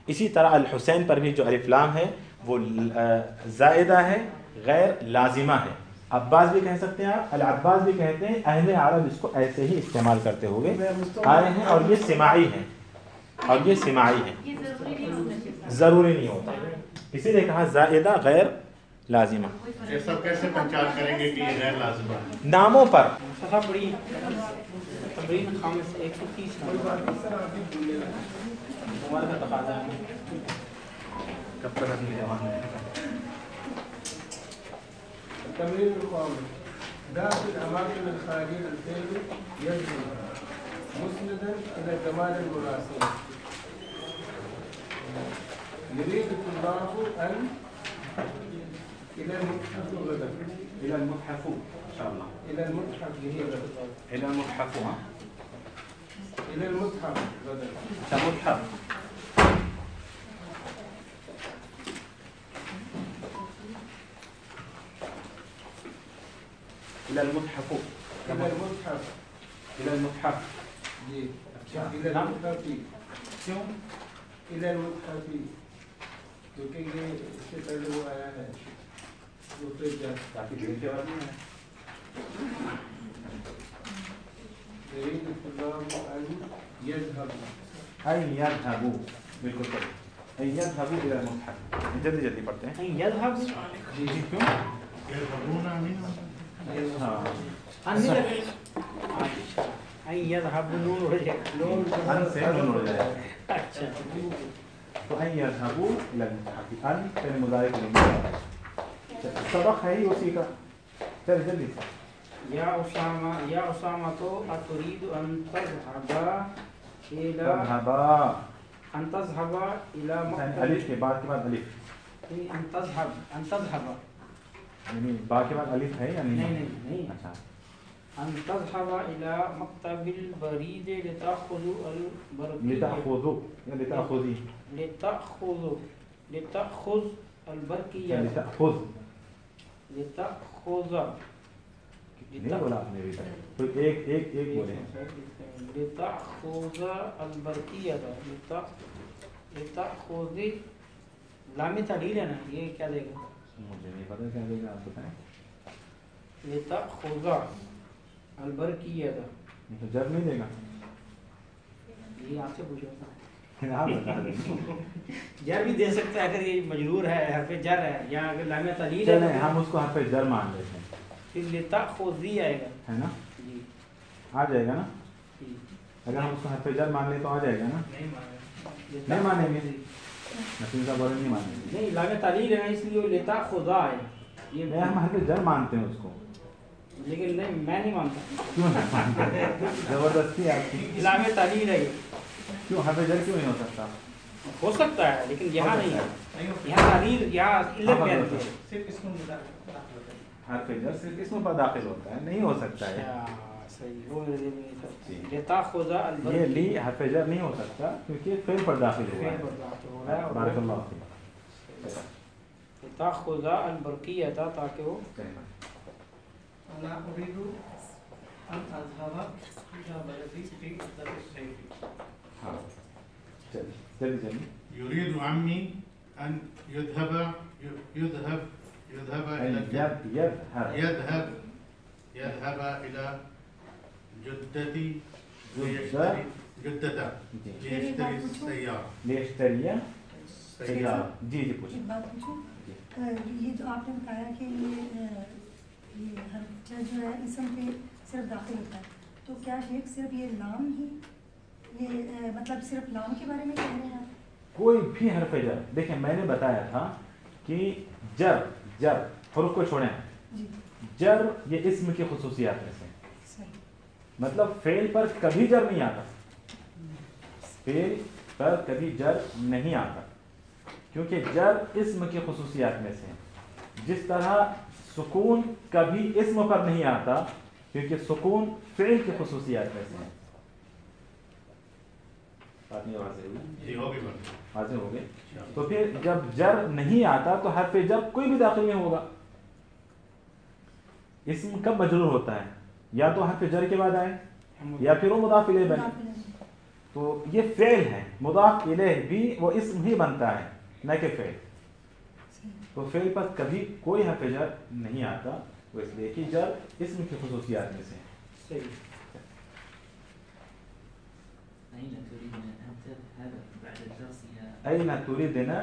اسی طرح الحسین پر بھی جو الف لام ہے وہ زائدہ ہے, غیر لازمہ ہے. عباس بھی کہہ سکتے ہیں آپ, العباس بھی کہتے ہیں. اہل عرب اس کو ایسے ہی استعمال کرتے ہوئے آئے ہیں, اور یہ سماعی ہے, ضروری نہیں ہوتا, اسی لیے کہا زائدہ غیر لازمہ. یہ سب کیسے پہچان کریں گے کہ یہ غیر لازمہ ہے؟ ناموں پر. تمرين الخامس ذات الأماكن الخارجية للفعل يجب مسندا إلى الجمال المناسب. يريد الطلاب أن إلى المتحف غدا. إلى المتحف إن شاء الله. إلى المتحف غدا. إلى المتحف إلى المتحف غدا. المتحف. إلى المتحف. إلى المتحف. إلى المتحف. جی. إلى المتحف. کیوں؟ إلى المتحف. کیونکہ یہ اس سے پہلے وہ آیا ہے. دوسرے تاکہ دیر کے بعد نہیں ہے. يريد الطلاب أن يذهبوا. أن يذهبوا. بالکل صحیح. أن يذهبوا إلى المتحف. جلدی جلدی پڑھتے ہیں. أن يذهبوا. جی جی کیوں؟ يذهبون منه. أن يذهبوا نون اڑ جائے. ان سے نون اڑ جائے. اچھا. تو ان يذهبوا الى المتحف. ان فعل مضارع کے لیے سبق ہے ہی اسی کا. چل جلدی سے. یا اسامہ تو اتريد ان تذهب الى الف کے بعد الف. ان تذهب یعنی با کے بعد الف ہے یا نہیں. اچھا. ان تذهب الى مكتب البريد لتأخذوا البرقية. لتأخذوا یا لتأخذي. لتأخذ البرقية. لتأخذ. نہیں بولا آپ نے ابھی تک. تو ایک بولے. لتأخذ البرقية. لتأخذ لام تعلیل ہے نا, یہ کیا دے گا؟ مجھے نہیں پتا کیا دے گا, آپ بتائیں. لتأخذ البرقية. تو جر نہیں دے گا. یہ آپ سے پوچھا تھا. آپ بتا دیں. جر بھی دے سکتا ہے اگر یہ مجرور ہے, حرف جر ہے, یا اگر لام تعلیل ہے. چلیں ہم اس کو حرف جر مان لیتے ہیں. پھر لتأخذی آئے گا, ہے نا, جی آ جائے گا نا. جی. اگر ہم اس کو حرف جر مان لیں تو آ جائے گا نا. نہیں مانیں گے. نسیم صاحب بولے نہیں مانیں گے. نہیں, لام تعلیل ہے اس لیے لتأخذ آئے. یہ ہم حرف جر مانتے ہیں اس کو. لیکن نہیں, میں نہیں مانتا. کیوں نہیں مانتے؟ زبردستی آپ کی. لام تعلیل ہے. کیوں حرف جر کیوں نہیں ہو سکتا؟ ہو سکتا ہے لیکن یہاں نہیں ہے. یہاں تعلیل, یہاں علت بیان کی ہے. صرف اس کو حرف جر صرف اس میں داخل ہوتا ہے, نہیں ہو سکتا ہے. یہ لی حرف جر نہیں ہو سکتا کیونکہ فعل پر داخل ہوا ہے. بارک اللہ فیک. تأخذ البرقية تاکہ وہ أنا أريد أن أذهب إلى بلدي في الصيف. ہاں چلیے. يريد عمي أن يذهب إلى يذهب إلى جدتي ليشتري السيارة. جی جی پوچھیں. ایک بات پوچھوں, یہ جو آپ نے بتایا کہ یہ حرف جر جو ہے اسم پہ صرف داخل ہوتا ہے, تو کیا شیخ صرف یہ لام ہی, یہ مطلب صرف لام کے بارے میں کہہ رہے ہیں آپ؟ کوئی بھی حرف جر. دیکھیں میں نے بتایا تھا کہ جر حروف کو چھوڑیں, جر یہ اسم کی خصوصیات میں سے صحیح. مطلب فعل پر کبھی جر نہیں آتا، فعل پر کبھی جر نہیں آتا کیونکہ جر اسم کی خصوصیات میں سے ہے. جس طرح سکون کبھی اسم پر نہیں آتا کیونکہ سکون فعل کی خصوصیات میں سے ہے. بات نہیں واضح ہو گئے. تو پھر جب جر نہیں آتا تو حرف جر کوئی بھی داخل نہیں ہوگا. اسم کب مجرور ہوتا ہے؟ یا تو حرف جر کے بعد آئے یا پھر وہ مضاف الیہ بنے. تو یہ فعل ہے، مضاف الیہ بھی وہ اسم ہی بنتا ہے نہ کہ فعل. تو فعل پر کبھی کوئی حرف جر نہیں آتا، وہ اس لیے کہ جر اسم کی خصوصیات میں سے ہے. صحیح. أين تريدنا أن تذهب بعد الدرس يا أين تريدنا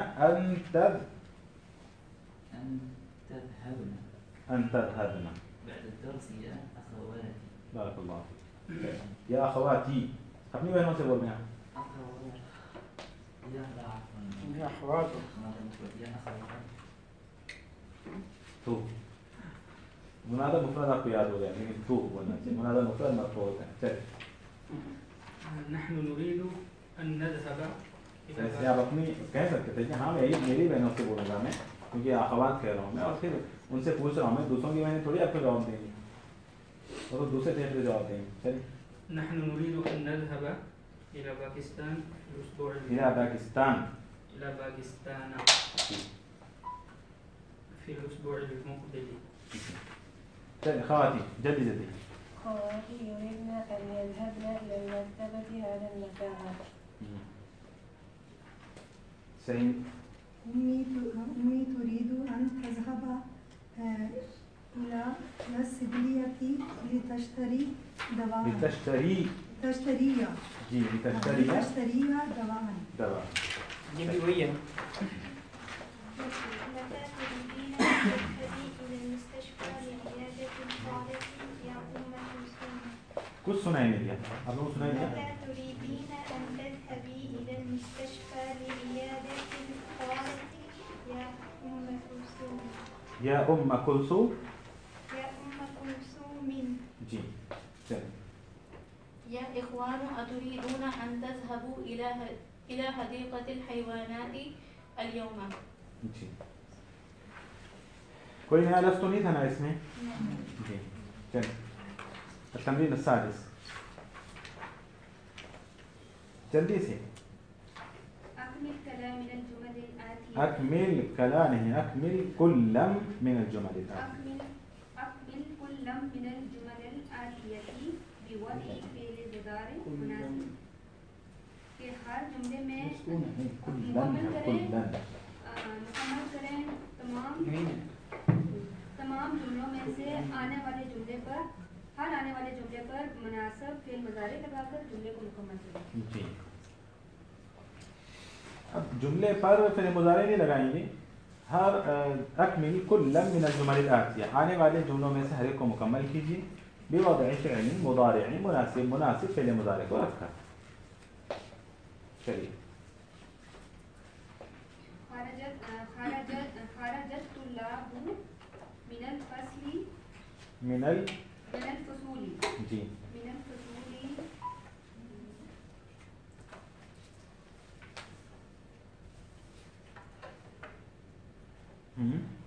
أن تذهبنا بعد الدرس يا أخواتي. بارك الله فيك. يا أخواتي اپنی بہنوں سے بول رہے ہیں. أخوات يا يا أخوات يا أخوات. تو منادى مفرد آپ کو یاد ہو گیا لیکن تو بولنا چاہیے. منادى مفرد مرفوع ہوتا ہے. چلیے نحن نريد أن نذهب ایسے آپ اپنی کہہ سکتے تھے کہ ہاں میری بہنوں سے بولوں گا میں کیونکہ اخوات کہہ رہا ہوں میں، اور پھر ان سے پوچھ رہا ہوں میں. دوسروں کی بہنیں تھوڑی آپ کو جواب دیں گی اور وہ دوسرے طریقے سے جواب دیں گے. چلیے نحن نريد أن نذهب إلى باكستان الأسبوع إلى باكستان في الأسبوع المقبل. چلیے خواتي جدي خواتي يريدن أن يذهبن إلى المكتبة هذا المساء. صحیح. أمي تريد أن تذهب إلى الصيدلية لتشتري دواء. لتشتري دواء. یہ بھی وہی ہے. متى تريدين أن تذهبي إلى المستشفى لعيادة الطالب يا أم كلثوم. کچھ سنائی نہیں دیا آپ لوگوں کو سنائی دیا. متى تريدين أن تذهبي إلى المستشفى لعيادة الطالب يا أم كلثوم. یا ام کلثوم. يا أم كلثوم. جی چلیے. يا إخوان أتريدون أن تذهبوا إلى حديقة الحيوانات اليوم. جی کوئی نیا لفظ تو نہیں تھا نا اس میں؟ جی چلیے. التمرين السادس جلدی سے. أكمل كلام من الجمل الآتية. أكمل كلام نہیں أكمل كلا من الجمل الآتية. أكمل كلا من الجمل الآتية بوضع فعل مضارع مناسب. کہ ہر جملے میں مکمل کریں تمام جملوں میں سے آنے والے جملے پر ہر آنے والے جملے پر مناسب فعل مضارع لگا کر جملے کو مکمل کریں. جی اب جملے پر فعل مضارع نہیں لگائیں گے. ہر اکمل کلا من الجمل الآتیہ آنے والے جملوں میں سے ہر ایک کو مکمل کیجیے بوضع فعل مضارع مناسب فعل مضارع کو رکھ کر. چلیے. خرجت طلاب من الفصل من الفصول. جی من الفصول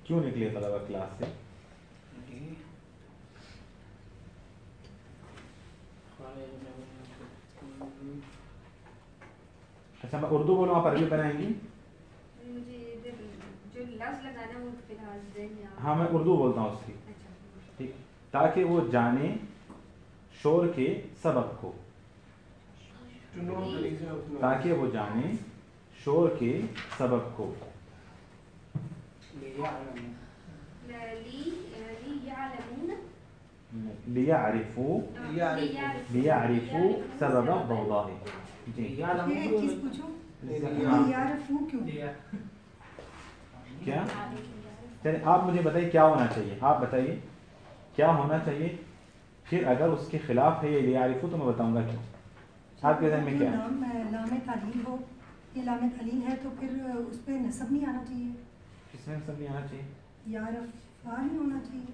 کیوں نکلے طلبہ کلاس سے؟ اچھا میں اردو بولوں آپ عربی بنائیں گی؟ مجھے جو لفظ لگانا وہ فی الحال ذہن میں. ہاں میں اردو بولتا ہوں اس کی. ٹھیک تاکہ وہ جانے شور کے سبب کو. تاکہ وہ جانے شور کے سبب کو. لیعرفوا سبب الضوضاء. جی کیا چلے آپ مجھے بتائیے کیا ہونا چاہیے. آپ بتائیے کیا ہونا چاہیے. پھر اگر اس کے خلاف ہے یہ لیعرفوا تو میں بتاؤں گا کیوں. آپ کے ذہن میں کیا ہے؟ لام تعلیل ہو. یہ لام تعلیل ہے تو پھر اس پہ نصب نہیں آنا چاہیے. کس میں نصب نہیں آنا چاہیے؟ یعرفا نہیں ہونا چاہیے.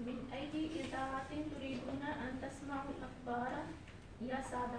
من أي إذاعة تريدون أن تسمعوا الأخبار يا سادة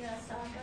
يا سادة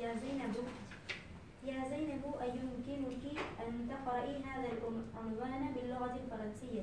يا زينب أيمكنك أن تقرأي هذا العنوان باللغة الفرنسية؟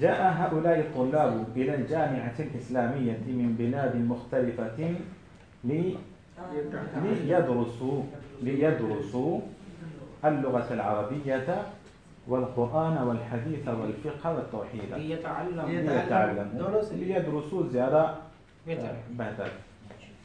جاء هؤلاء الطلاب إلى الجامعة الإسلامية من بلاد مختلفة ليدرسوا اللغة العربية والقرآن والحديث والفقه والتوحيد. ليدرسوا زيادة بهتر.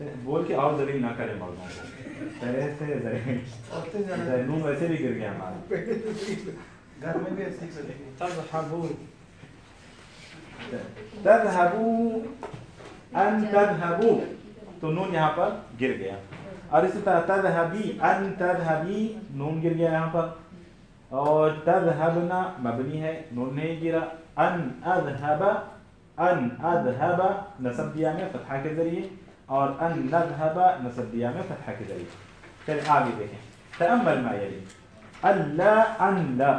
بول کے اور ذلیل نہ کرے مردوں کو، پہلے سے ذلیل نون ویسے بھی گر گیا ہمارا، گھر میں بھی ایسے ہی کریں گے. تذهبون تذهبوا ان تذهبوا، تو نون یہاں پر گر گیا. اور اسی طرح تذهبی ان تذهبی نون گر گیا یہاں پر. اور تذهبنا مبنی ہے، نون نہیں گرا. ان اذهب نصب دیا میں فتحہ کے ذریعے، اور ان نذهب نصب دیا میں فتحہ کے ذریعے. چلیں آگے دیکھیں. تأمل ما یلی اللہ ان لا،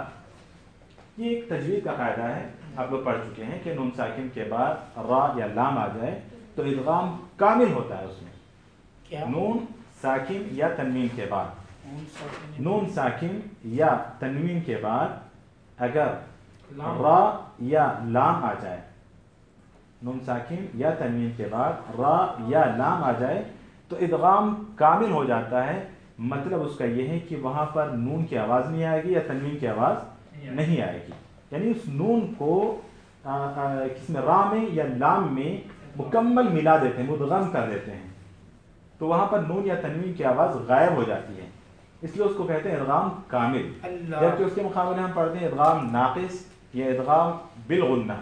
یہ ایک تجوید کا قاعدہ ہے، آپ لوگ پڑھ چکے ہیں کہ نون ساکن کے بعد را یا لام آ جائے تو ادغام کامل ہوتا ہے. اس میں نون ساکن یا تنوین کے بعد، نون ساکن یا تنوین کے بعد اگر را یا لام آ جائے، نون ساکن یا تنوین کے بعد را یا لام آ جائے تو ادغام کامل ہو جاتا ہے. مطلب اس کا یہ ہے کہ وہاں پر نون کی آواز نہیں آئے گی یا تنوین کی آواز نہیں آئے گی، یعنی اس نون کو کس میں را میں یا لام میں مکمل ملا دیتے ہیں، مدغم کر دیتے ہیں، تو وہاں پر نون یا تنوین کی آواز غائب ہو جاتی ہے، اس لیے اس کو کہتے ہیں ادغام کامل. جبکہ اس کے مقابلے ہم پڑھتے ہیں ادغام ناقص یا ادغام بالغنہ،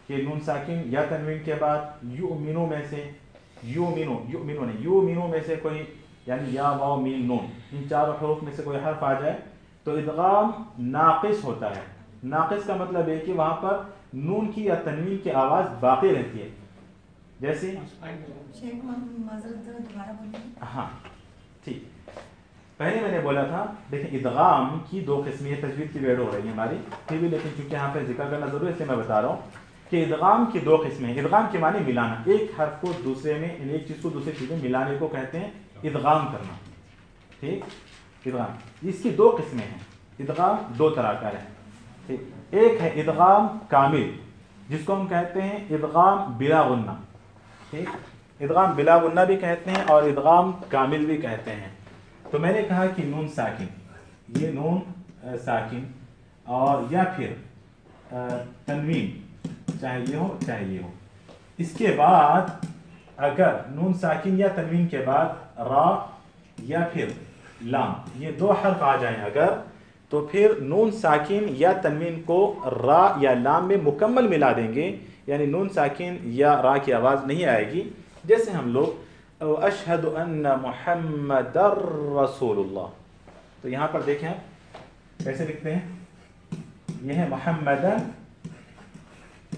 کہ نون ساکن یا تنوین کے بعد یؤمنو میں سے یؤمنو میں سے کوئی، یعنی یا واو میم نون، ان چاروں حروف میں سے کوئی حرف آ جائے تو ادغام ناقص ہوتا ہے. ناقص کا مطلب ہے کہ وہاں پر نون کی یا تنوین کی آواز باقی رہتی ہے. جیسے ہاں ٹھیک، پہلے میں نے بولا تھا دیکھیں ادغام کی دو قسمیں، تجوید کی ویڈ ہو رہی ہے ہماری پھر بھی، لیکن چونکہ یہاں پہ ذکر کرنا ضروری ہے اس لیے میں بتا رہا ہوں کہ ادغام کی دو قسمیں ہیں. ادغام کے معنی ملانا، ایک حرف کو دوسرے میں، ایک چیز کو دوسری چیز میں ملانے کو کہتے ہیں ادغام کرنا. ٹھیک، ادغام اس کی دو قسمیں ہیں. ادغام دو طرح کا ہے. ٹھیک، ایک ہے ادغام کامل جس کو ہم کہتے ہیں ادغام بلا غنہ. ٹھیک، ادغام بلا غنہ بھی کہتے ہیں اور ادغام کامل بھی کہتے ہیں. تو میں نے کہا کہ نون ساکن، یہ نون ساکن اور یا پھر تنوین، چاہے یہ ہو چاہے یہ ہو، اس کے بعد اگر نون ساکن یا تنوین کے بعد را یا پھر لام، یہ دو حرف آ جائیں اگر، تو پھر نون ساکن یا تنوین کو را یا لام میں مکمل ملا دیں گے، یعنی نون ساکن یا را کی آواز نہیں آئے گی. جیسے ہم لوگ اشہد ان محمد رسول اللہ، تو یہاں پر دیکھیں آپ کیسے لکھتے ہیں، یہ ہے محمدن،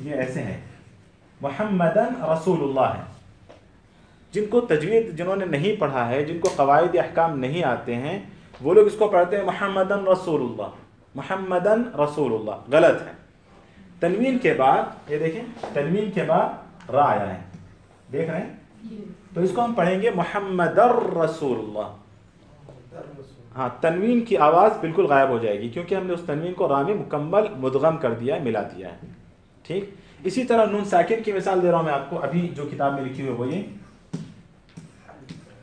یہ ایسے ہے محمدن رسول اللہ ہے. جن کو تجوید جنہوں نے نہیں پڑھا ہے، جن کو قواعد احکام نہیں آتے ہیں، وہ لوگ اس کو پڑھتے ہیں محمدن رسول اللہ، محمدن رسول اللہ، غلط ہے. تنوین کے بعد یہ دیکھیں، تنوین کے بعد را آیا ہے، دیکھ رہے ہیں، تو اس کو ہم پڑھیں گے محمد الرسول اللہ. ہاں، تنوین کی آواز بالکل غائب ہو جائے گی کیونکہ ہم نے اس تنوین کو را میں مکمل مدغم کر دیا ہے، ملا دیا ہے. ٹھیک، اسی طرح نون ساکن کی مثال دے رہا ہوں میں آپ کو، ابھی جو کتاب میں لکھی ہوئی وہ یہ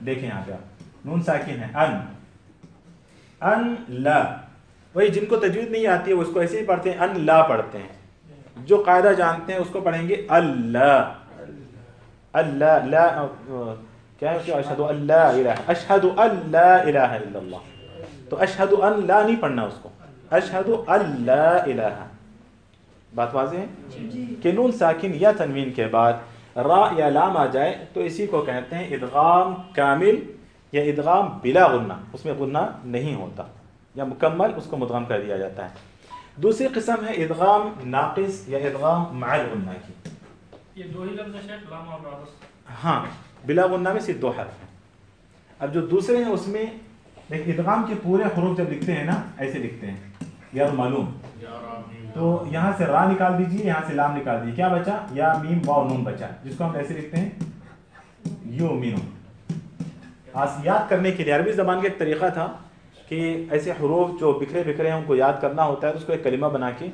دیکھیں یہاں پہ، نون ساکن ہے ان لا، وہی جن کو تجوید نہیں آتی ہے وہ اس کو ایسے ہی پڑھتے ہیں، ان لا پڑھتے ہیں. جو قاعدہ جانتے ہیں اس کو پڑھیں گے اللہ، اللہ لا، کیا ہے کہ اشہد ان لا الہ، اشہد ان لا الہ الا اللہ، تو اشہد ان لا نہیں پڑھنا اس کو، اشہد ان لا الہ. بات واضح ہے کہ نون ساکن یا تنوین کے بعد را یا لام آ جائے تو اسی کو کہتے ہیں ادغام کامل یا ادغام بلا غنہ، اس میں غنہ نہیں ہوتا یا مکمل اس کو مدغم کر دیا جاتا ہے. دوسری قسم ہے ادغام ناقص یا ادغام مع الغنہ کی. یہ دو ہی لفظ شیخ، لام اور را بس؟ ہاں، بلا غنہ میں صرف دو حرف ہیں. اب جو دوسرے ہیں اس میں ادغام کے پورے حروف جب لکھتے ہیں نا ایسے لکھتے ہیں یا معلوم، تو یہاں سے را نکال دیجیے، یہاں سے لام نکال دیجیے، کیا بچا؟ یا میم واو نون بچا، جس کو ہم ایسے لکھتے ہیں یو مینو. یاد کرنے کے لیے عربی زبان کا ایک طریقہ تھا کہ ایسے حروف جو بکھرے بکھرے ہیں ان کو یاد کرنا ہوتا ہے تو اس کو ایک کلمہ بنا کے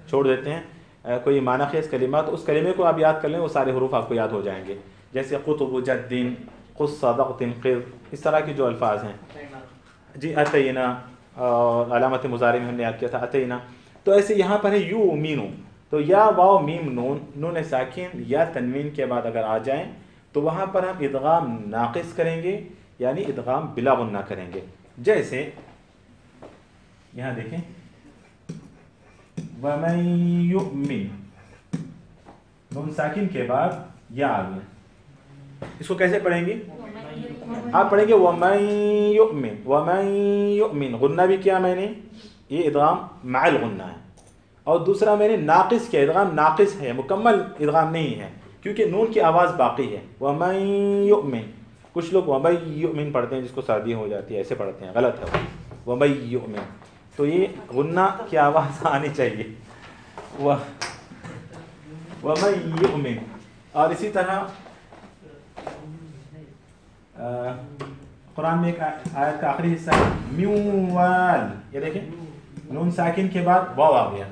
چھوڑ دیتے ہیں، کوئی معنی خیز کلمہ، تو اس کلمے کو آپ یاد کر لیں، وہ سارے حروف آپ کو یاد ہو جائیں گے. جیسے قطب جدین، قص صدق تنقر، اس طرح کے جو الفاظ ہیں. جی اتینا، اور علامت مضارع میں ہم نے یاد کیا تھا اتینا. تو ایسے یہاں پر ہے یو مینو، تو یا واو میم نون، نون ساکن یا تنوین کے بعد اگر آ جائیں تو وہاں پر ہم ادغام ناقص کریں گے، یعنی ادغام بلا غنہ کریں گے. جیسے یہاں دیکھیں وَمَن يُؤْمِن، نون ساکن کے بعد یا آ گیا. اس کو کیسے پڑھیں گے؟ آپ پڑھیں گے وَمَن يُؤْمِن، وَمَن يُؤْمِن، غنہ بھی کیا میں نے، یہ ادغام مع الغنہ ہے. اور دوسرا میں نے ناقص کیا، ادغام ناقص ہے، مکمل ادغام نہیں ہے کیونکہ نون کی آواز باقی ہے. وَمَن يُؤْمِن، کچھ لوگ وَمَن يُؤْمن پڑھتے ہیں جس کو سردی ہو جاتی ہے، ایسے پڑھتے ہیں، غلط ہے. وَمَن يُؤْمن، تو یہ غنہ کی آواز آنی چاہیے. وَمَن يُؤْمن. اور اسی طرح قرآن میں ایک آیت کا آخری حصہ ہے میوال، یہ دیکھیں نون ساکن کے بعد واو آ گیا،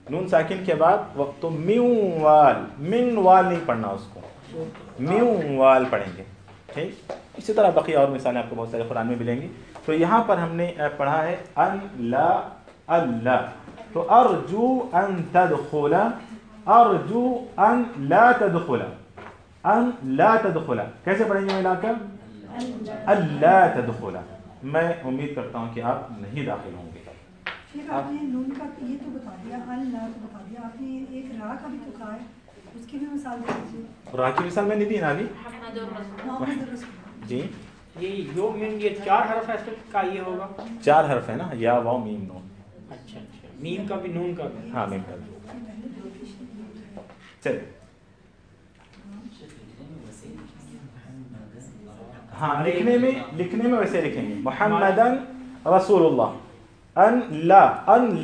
نون ساکن کے بعد وقت، تو میوال، من وال نہیں پڑھنا، اس کو میوال پڑھیں گے. ٹھیک، اسی طرح بقیہ اور مثالیں آپ کو بہت سارے قرآن میں ملیں گی. تو یہاں پر ہم نے پڑھا ہے ان لا اللہ، تو ارجو ان تدخل، ارجو ان لا تدخل، ان لا تدخل کیسے پڑھیں گے ملا کر؟ اللہ تدخل، میں امید کرتا ہوں کہ آپ نہیں داخل ہوں گے. پھر آپ نے نون کا یہ تو بتا دیا، اللہ تو بتا دیا، آپ نے ایک را کا بھی تو کہا ہے، اس کی بھی مثال دے دیجیے. را کی مثال میں نہیں دی نا ابھی؟ محمد الرسول جی، یہ یومن، یہ 4 حرف ہے کا، یہ ہوگا 4 حرف ہے نا، یا واو میم نون. اچھا اچھا، میم کا بھی نون کا بھی. ہاں میم کا بھی. چلے ہاں، لکھنے میں ویسے لکھیں گے محمدن رسول اللہ. ان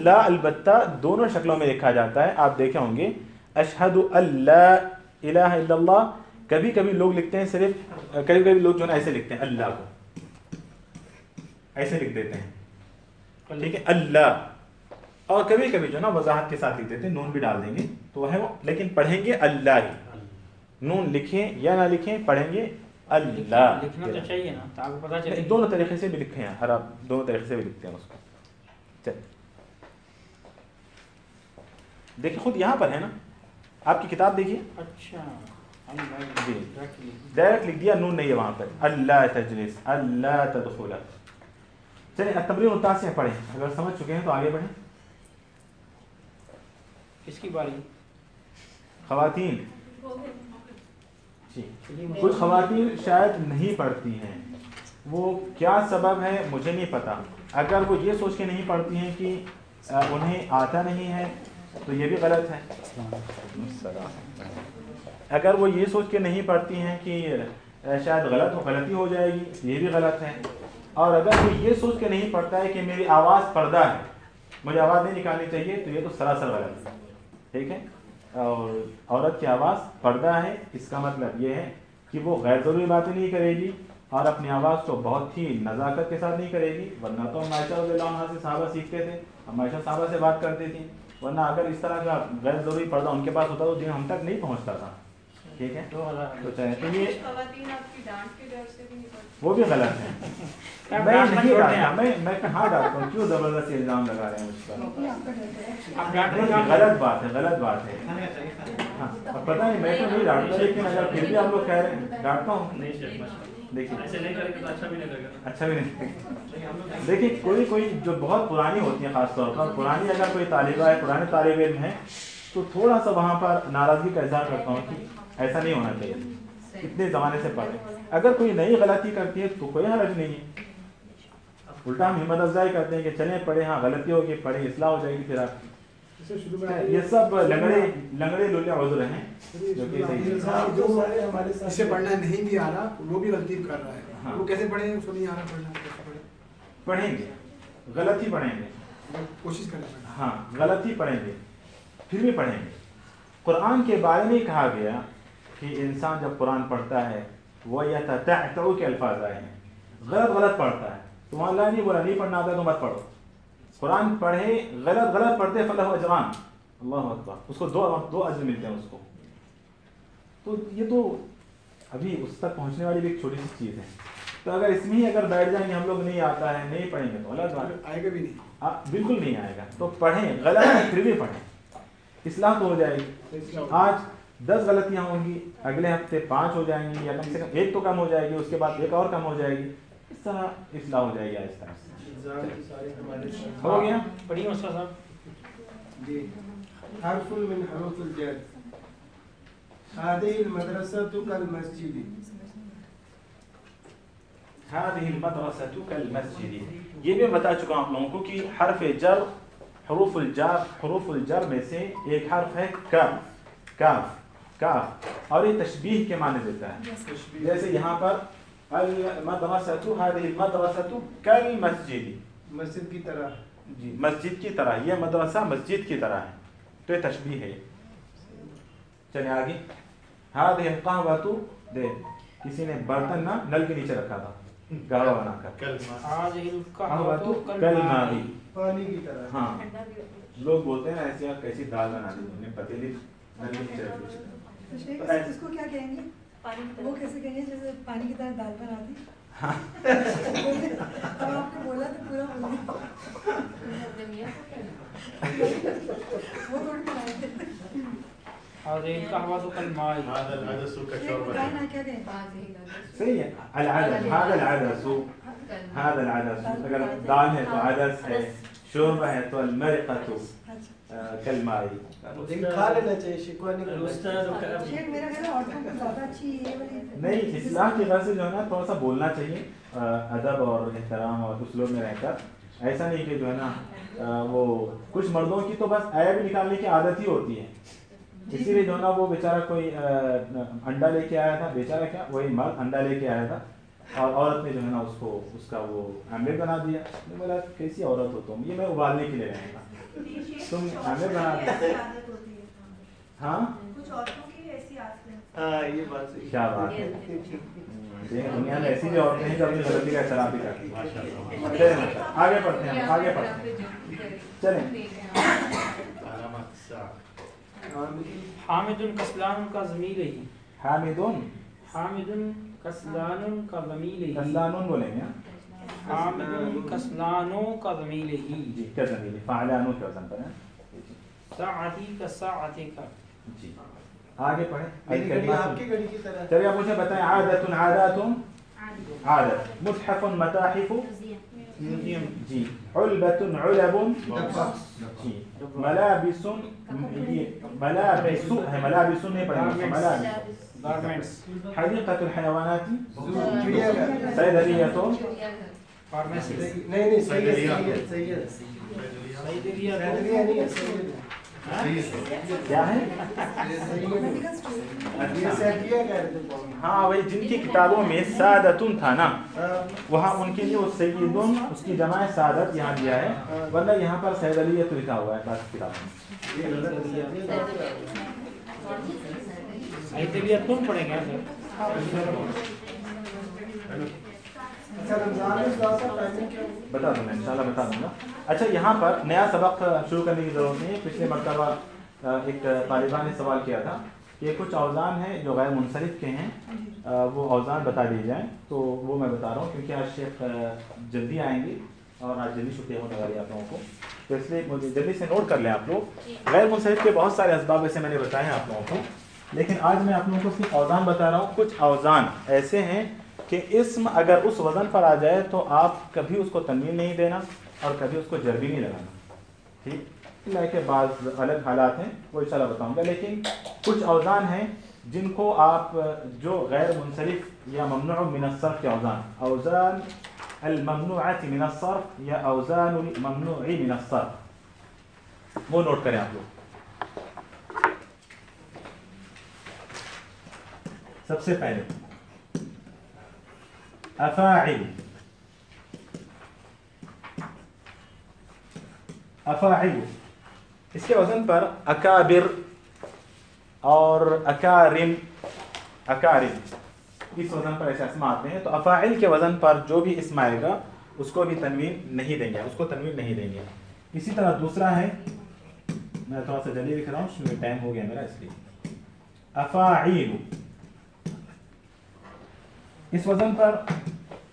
لا البتہ دونوں شکلوں میں لکھا جاتا ہے. آپ دیکھے ہوں گے اشہد ان لا الہ الا اللہ، کبھی کبھی لوگ لکھتے ہیں صرف، کبھی کبھی لوگ جو ہے ایسے لکھتے ہیں، اللہ کو ایسے لکھ دیتے ہیں، ٹھیک ہے، اللہ. اور کبھی کبھی جو ہے نا وضاحت کے ساتھ لکھ دیتے ہیں، نون بھی ڈال دیں گے تو وہ ہے وہ، لیکن پڑھیں گے اللہ ہی. نون لکھیں یا نہ لکھیں، پڑھیں گے اللہ. لکھنا تو چاہیے نا، تو آپ کو پتہ چلے. دونوں طریقے سے بھی لکھے ہیں، ہر آپ دونوں طریقے سے بھی لکھتے ہیں اس کو. چل دیکھیں خود یہاں پر ہے نا، آپ کی کتاب دیکھیے. اچھا جی ڈائریکٹ لکھ دیا، نون نہیں ہے وہاں پر. اللہ تجلس، اللہ تدخل. چلیں التمرین التاسع پڑھیں، اگر سمجھ چکے ہیں تو آگے بڑھیں. کس کی باری؟ خواتین. جی کچھ خواتین شاید نہیں پڑھتی ہیں، وہ کیا سبب ہے مجھے نہیں پتا. اگر وہ یہ سوچ کے نہیں پڑھتی ہیں کہ انہیں آتا نہیں ہے تو یہ بھی غلط ہے. اگر وہ یہ سوچ کے نہیں پڑھتی ہیں کہ شاید غلطی ہو جائے گی، یہ بھی غلط ہے. اور اگر وہ یہ سوچ کے نہیں پڑھتا ہے کہ میری آواز پردہ ہے، مجھے آواز نہیں نکالنی چاہیے، تو یہ تو سراسر غلط ہے. ٹھیک ہے، اور عورت کی آواز پردہ ہے، اس کا مطلب یہ ہے کہ وہ غیر ضروری باتیں نہیں کرے گی اور اپنی آواز کو بہت ہی نزاکت کے ساتھ نہیں کرے گی. ورنہ تو ہم عائشہ رضی اللہ عنہا سے صحابہ سیکھتے تھے، ہم عائشہ صحابہ سے بات کرتے تھیں. ورنہ اگر اس طرح کا غیر ضروری پردہ ان کے پاس ہوتا تو دین ہم تک نہیں پہنچتا تھا. ٹھیک ہے، تو یہ وہ بھی غلط ہے. میں نہیں ڈالتا، میں کہاں ڈالتا ہوں، کیوں زبردستی الزام لگا رہے ہیں مجھ پر؟ غلط بات ہے، غلط بات ہے. ہاں پتہ نہیں، میں تو نہیں ڈالتا، لیکن اگر پھر بھی آپ لوگ کہہ رہے ہیں ڈالتا ہوں. دیکھیے اچھا بھی نہیں. دیکھیے کوئی جو بہت پرانی ہوتی ہیں، خاص طور پر پرانی، اگر کوئی طالبہ ہے، پرانے طالب علم ہے، تو تھوڑا سا وہاں پر ناراضگی کا اظہار کرتا ہوں کہ ایسا نہیں ہونا چاہیے، اتنے زمانے سے پڑھیں. اگر کوئی نئی غلطی کرتی ہے تو کوئی حرج نہیں ہے، الٹا ہم ہمت افزائی کرتے ہیں کہ چلیں پڑھیں، ہاں غلطی ہوگی پڑھیں، اصلاح ہو جائے گی. پھر آپ یہ سب لنگڑے لولے عذر ہیں جو کہ اسے پڑھنا نہیں بھی آ رہا، وہ بھی غلطی کر رہا ہے، وہ کیسے پڑھیں؟ اس کو نہیں آ رہا پڑھنا، پڑھیں گے، غلط ہی پڑھیں گے، کوشش کریں. ہاں غلط ہی پڑھیں گے، پھر بھی پڑھیں گے. قرآن کے بارے میں کہا گیا کہ انسان جب قرآن پڑھتا ہے وہ یتتعتع کے الفاظ آئے ہیں، غلط پڑھتا ہے. تو اللہ نہیں بولا نہیں پڑھنا آتا ہے تو مت پڑھو. قرآن پڑھے، غلط پڑھتے فلہ اجران، اللہ اکبر، اس کو دو اجر ملتے ہیں اس کو. تو یہ تو ابھی اس تک پہنچنے والی بھی ایک چھوٹی سی چیز ہے. تو اگر اس میں ہی اگر بیٹھ جائیں گے ہم لوگ نہیں آتا ہے نہیں پڑھیں گے تو غلط بات آئے گا بھی نہیں، بالکل نہیں آئے گا. تو پڑھیں، غلط ہے پھر بھی پڑھیں، اصلاح تو ہو جائے گی. آج 10 غلطیاں ہوں گی، اگلے ہفتے 5 ہو جائیں گی، یا کم سے کم 1 تو کم ہو جائے گی، اس کے بعد 1 اور کم ہو جائے گی، اس طرح اصلاح ہو جائے گی آہستہ آہستہ. ہو گیا؟ پڑھیے استاد صاحب. جی حرف من حروف الجر. هذه المدرسة كالمسجد. هذه المدرسة كالمسجد. یہ بھی بتا چکا ہوں آپ لوگوں کو کہ حرف جر، حروف الجر میں سے ایک حرف ہے کاف، اور یہ تشبیہ کے معنی دیتا ہے. جیسے یہاں پر المدرسة هذه المدرسة كالمسجد، مسجد کی طرح. جی مسجد کی طرح، یہ مدرسہ مسجد کی طرح ہے، تو یہ تشبیہ ہے. چلیں آگے. هذه القهوة دے کسی نے برتن نہ نل کے نیچے رکھا تھا گہوا بنا کر. هذه القهوة كالماء، پانی کی طرح. ہاں لوگ بولتے ہیں ایسے آپ کیسی دال بنا دی، نے پتیلی نل کے نیچے رکھی. تو شیخ اس کو کیا کہیں گے؟ وہ کیسے کہیں گے جیسے پانی کی طرح دال بنا دی؟ اب آپ نے بولا تو پورا بولیں. وہ تھوڑی بنائے تھے. هذه القهوة كالماء. هذا العدس كالشوربة. کیا کہیں؟ صحیح ہے. العدس، هذا العدس، هذا العدس. اگر دال ہے تو عدس ہے، شوربہ ہے تو المرقة كالماء. کھا لینا چاہیے شکوانی کا. شیخ میرا خیال ہے عورتوں کو زیادہ اچھی یہ والی نہیں، اصلاح کی غرض سے جو ہے نا تھوڑا سا بولنا چاہیے ادب اور احترام اور اسلوب میں رہ کر. ایسا نہیں کہ جو ہے نا وہ کچھ مردوں کی تو بس عیب نکالنے کی عادت ہی ہوتی ہے. اسی لیے جو ہے نا وہ بیچارہ کوئی انڈا لے کے آیا تھا، بیچارہ کیا وہی مرد انڈا لے کے آیا تھا، اور عورت نے جو ہے نا اس کا وہ آملیٹ بنا دیا. میں بولا کیسی عورت ہو تم، یہ میں ابالنے کے لیے رہے گا، تم آملیٹ بنا دیا. ہاں کچھ عورتوں کی ایسی عادت ہے. ہاں یہ بات صحیح. کیا بات ہے. دنیا میں ایسی بھی عورتیں ہیں جو اپنی غلطی کا اعتراف بھی کرتی ہیں. چلیں آگے پڑھتے ہیں، آگے پڑھتے ہیں. چلیں. حامد کسلان کا ضمیر ہی. حامد کسلان کا ضمیر ہی. کسلانون بولیں گے. حامد کسلانوں کا ضمیر ہی. جی کیا ضمیر ہے؟ فعلانوں کے وزن پر ہے. ساعتی کا ساعتی کا. جی آگے پڑھیں. آپ کی گھڑی کی طرح. چلیے آپ مجھے بتائیں. عادت، عادات، عادت. متحف، متاحف. جی. علبة، علب. جی. ملابس، ملابس ہے، ملابس نہیں پڑھیں گے، ملابس. حديقة الحيوانات. صيدلية. فارمیسی. نہیں سید. کیا ہے؟ ہاں وہی جن کی کتابوں میں سعادتن تھا نا، وہاں ان کے لیے وہ سیدن اس کی جمع سعادت یہاں دیا ہے، ورنہ یہاں پر صیدلیت لکھا ہوا ہے باقی کتابوں میں. صیدلیت تم پڑھیں گے بتا دوں میں انشاءاللہ بتا دوں گا. اچھا یہاں پر نیا سبق شروع کرنے کی ضرورت نہیں ہے. پچھلے مرتبہ ایک طالبہ نے سوال کیا تھا کہ کچھ اوزان ہیں جو غیر منصرف کے ہیں، وہ اوزان بتا دیے جائیں، تو وہ میں بتا رہا ہوں کیونکہ آج شیخ جلدی آئیں گے اور آج جلدی چھٹی ہونے والی آپ لوگوں کو، تو اس لیے مجھے جلدی سے نوٹ کر لیں آپ لوگ. غیر منصرف کے بہت سارے اسباب ایسے میں نے بتائے ہیں آپ لوگوں کو، لیکن آج میں آپ لوگوں کو صرف اوزان بتا رہا ہوں. کچھ اوزان ایسے ہیں کہ اسم اگر اس وزن پر آ جائے تو آپ کبھی اس کو تنوین نہیں دینا اور کبھی اس کو جر بھی نہیں لگانا. ٹھیک، اللہ کے بعض الگ حالات ہیں وہ انشاءاللہ بتاؤں گا، لیکن کچھ اوزان ہیں جن کو آپ جو غیر منصرف یا ممنوع من الصرف کے اوزان، اوزان الممنوعات من الصرف یا اوزان الممنوع من الصرف، وہ نوٹ کریں آپ لوگ. سب سے پہلے افاعل. افاعل اس کے وزن پر اکابر اور اکارم، اکارم اس وزن پر ایسے اسم آتے ہیں. تو افاعل کے وزن پر جو بھی اسم آئے گا اس کو بھی تنوین نہیں دیں گے، اس کو تنوین نہیں دیں گے. اسی طرح دوسرا ہے، میں تھوڑا سا جلدی لکھ رہا ہوں کیونکہ ٹائم ہو گیا میرا، اس لیے افاعیل اس وزن پر.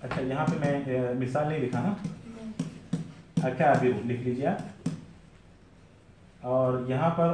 اچھا یہاں پہ میں مثال نہیں لکھا نا، اکابر لکھ لیجیے اور یہاں پر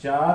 4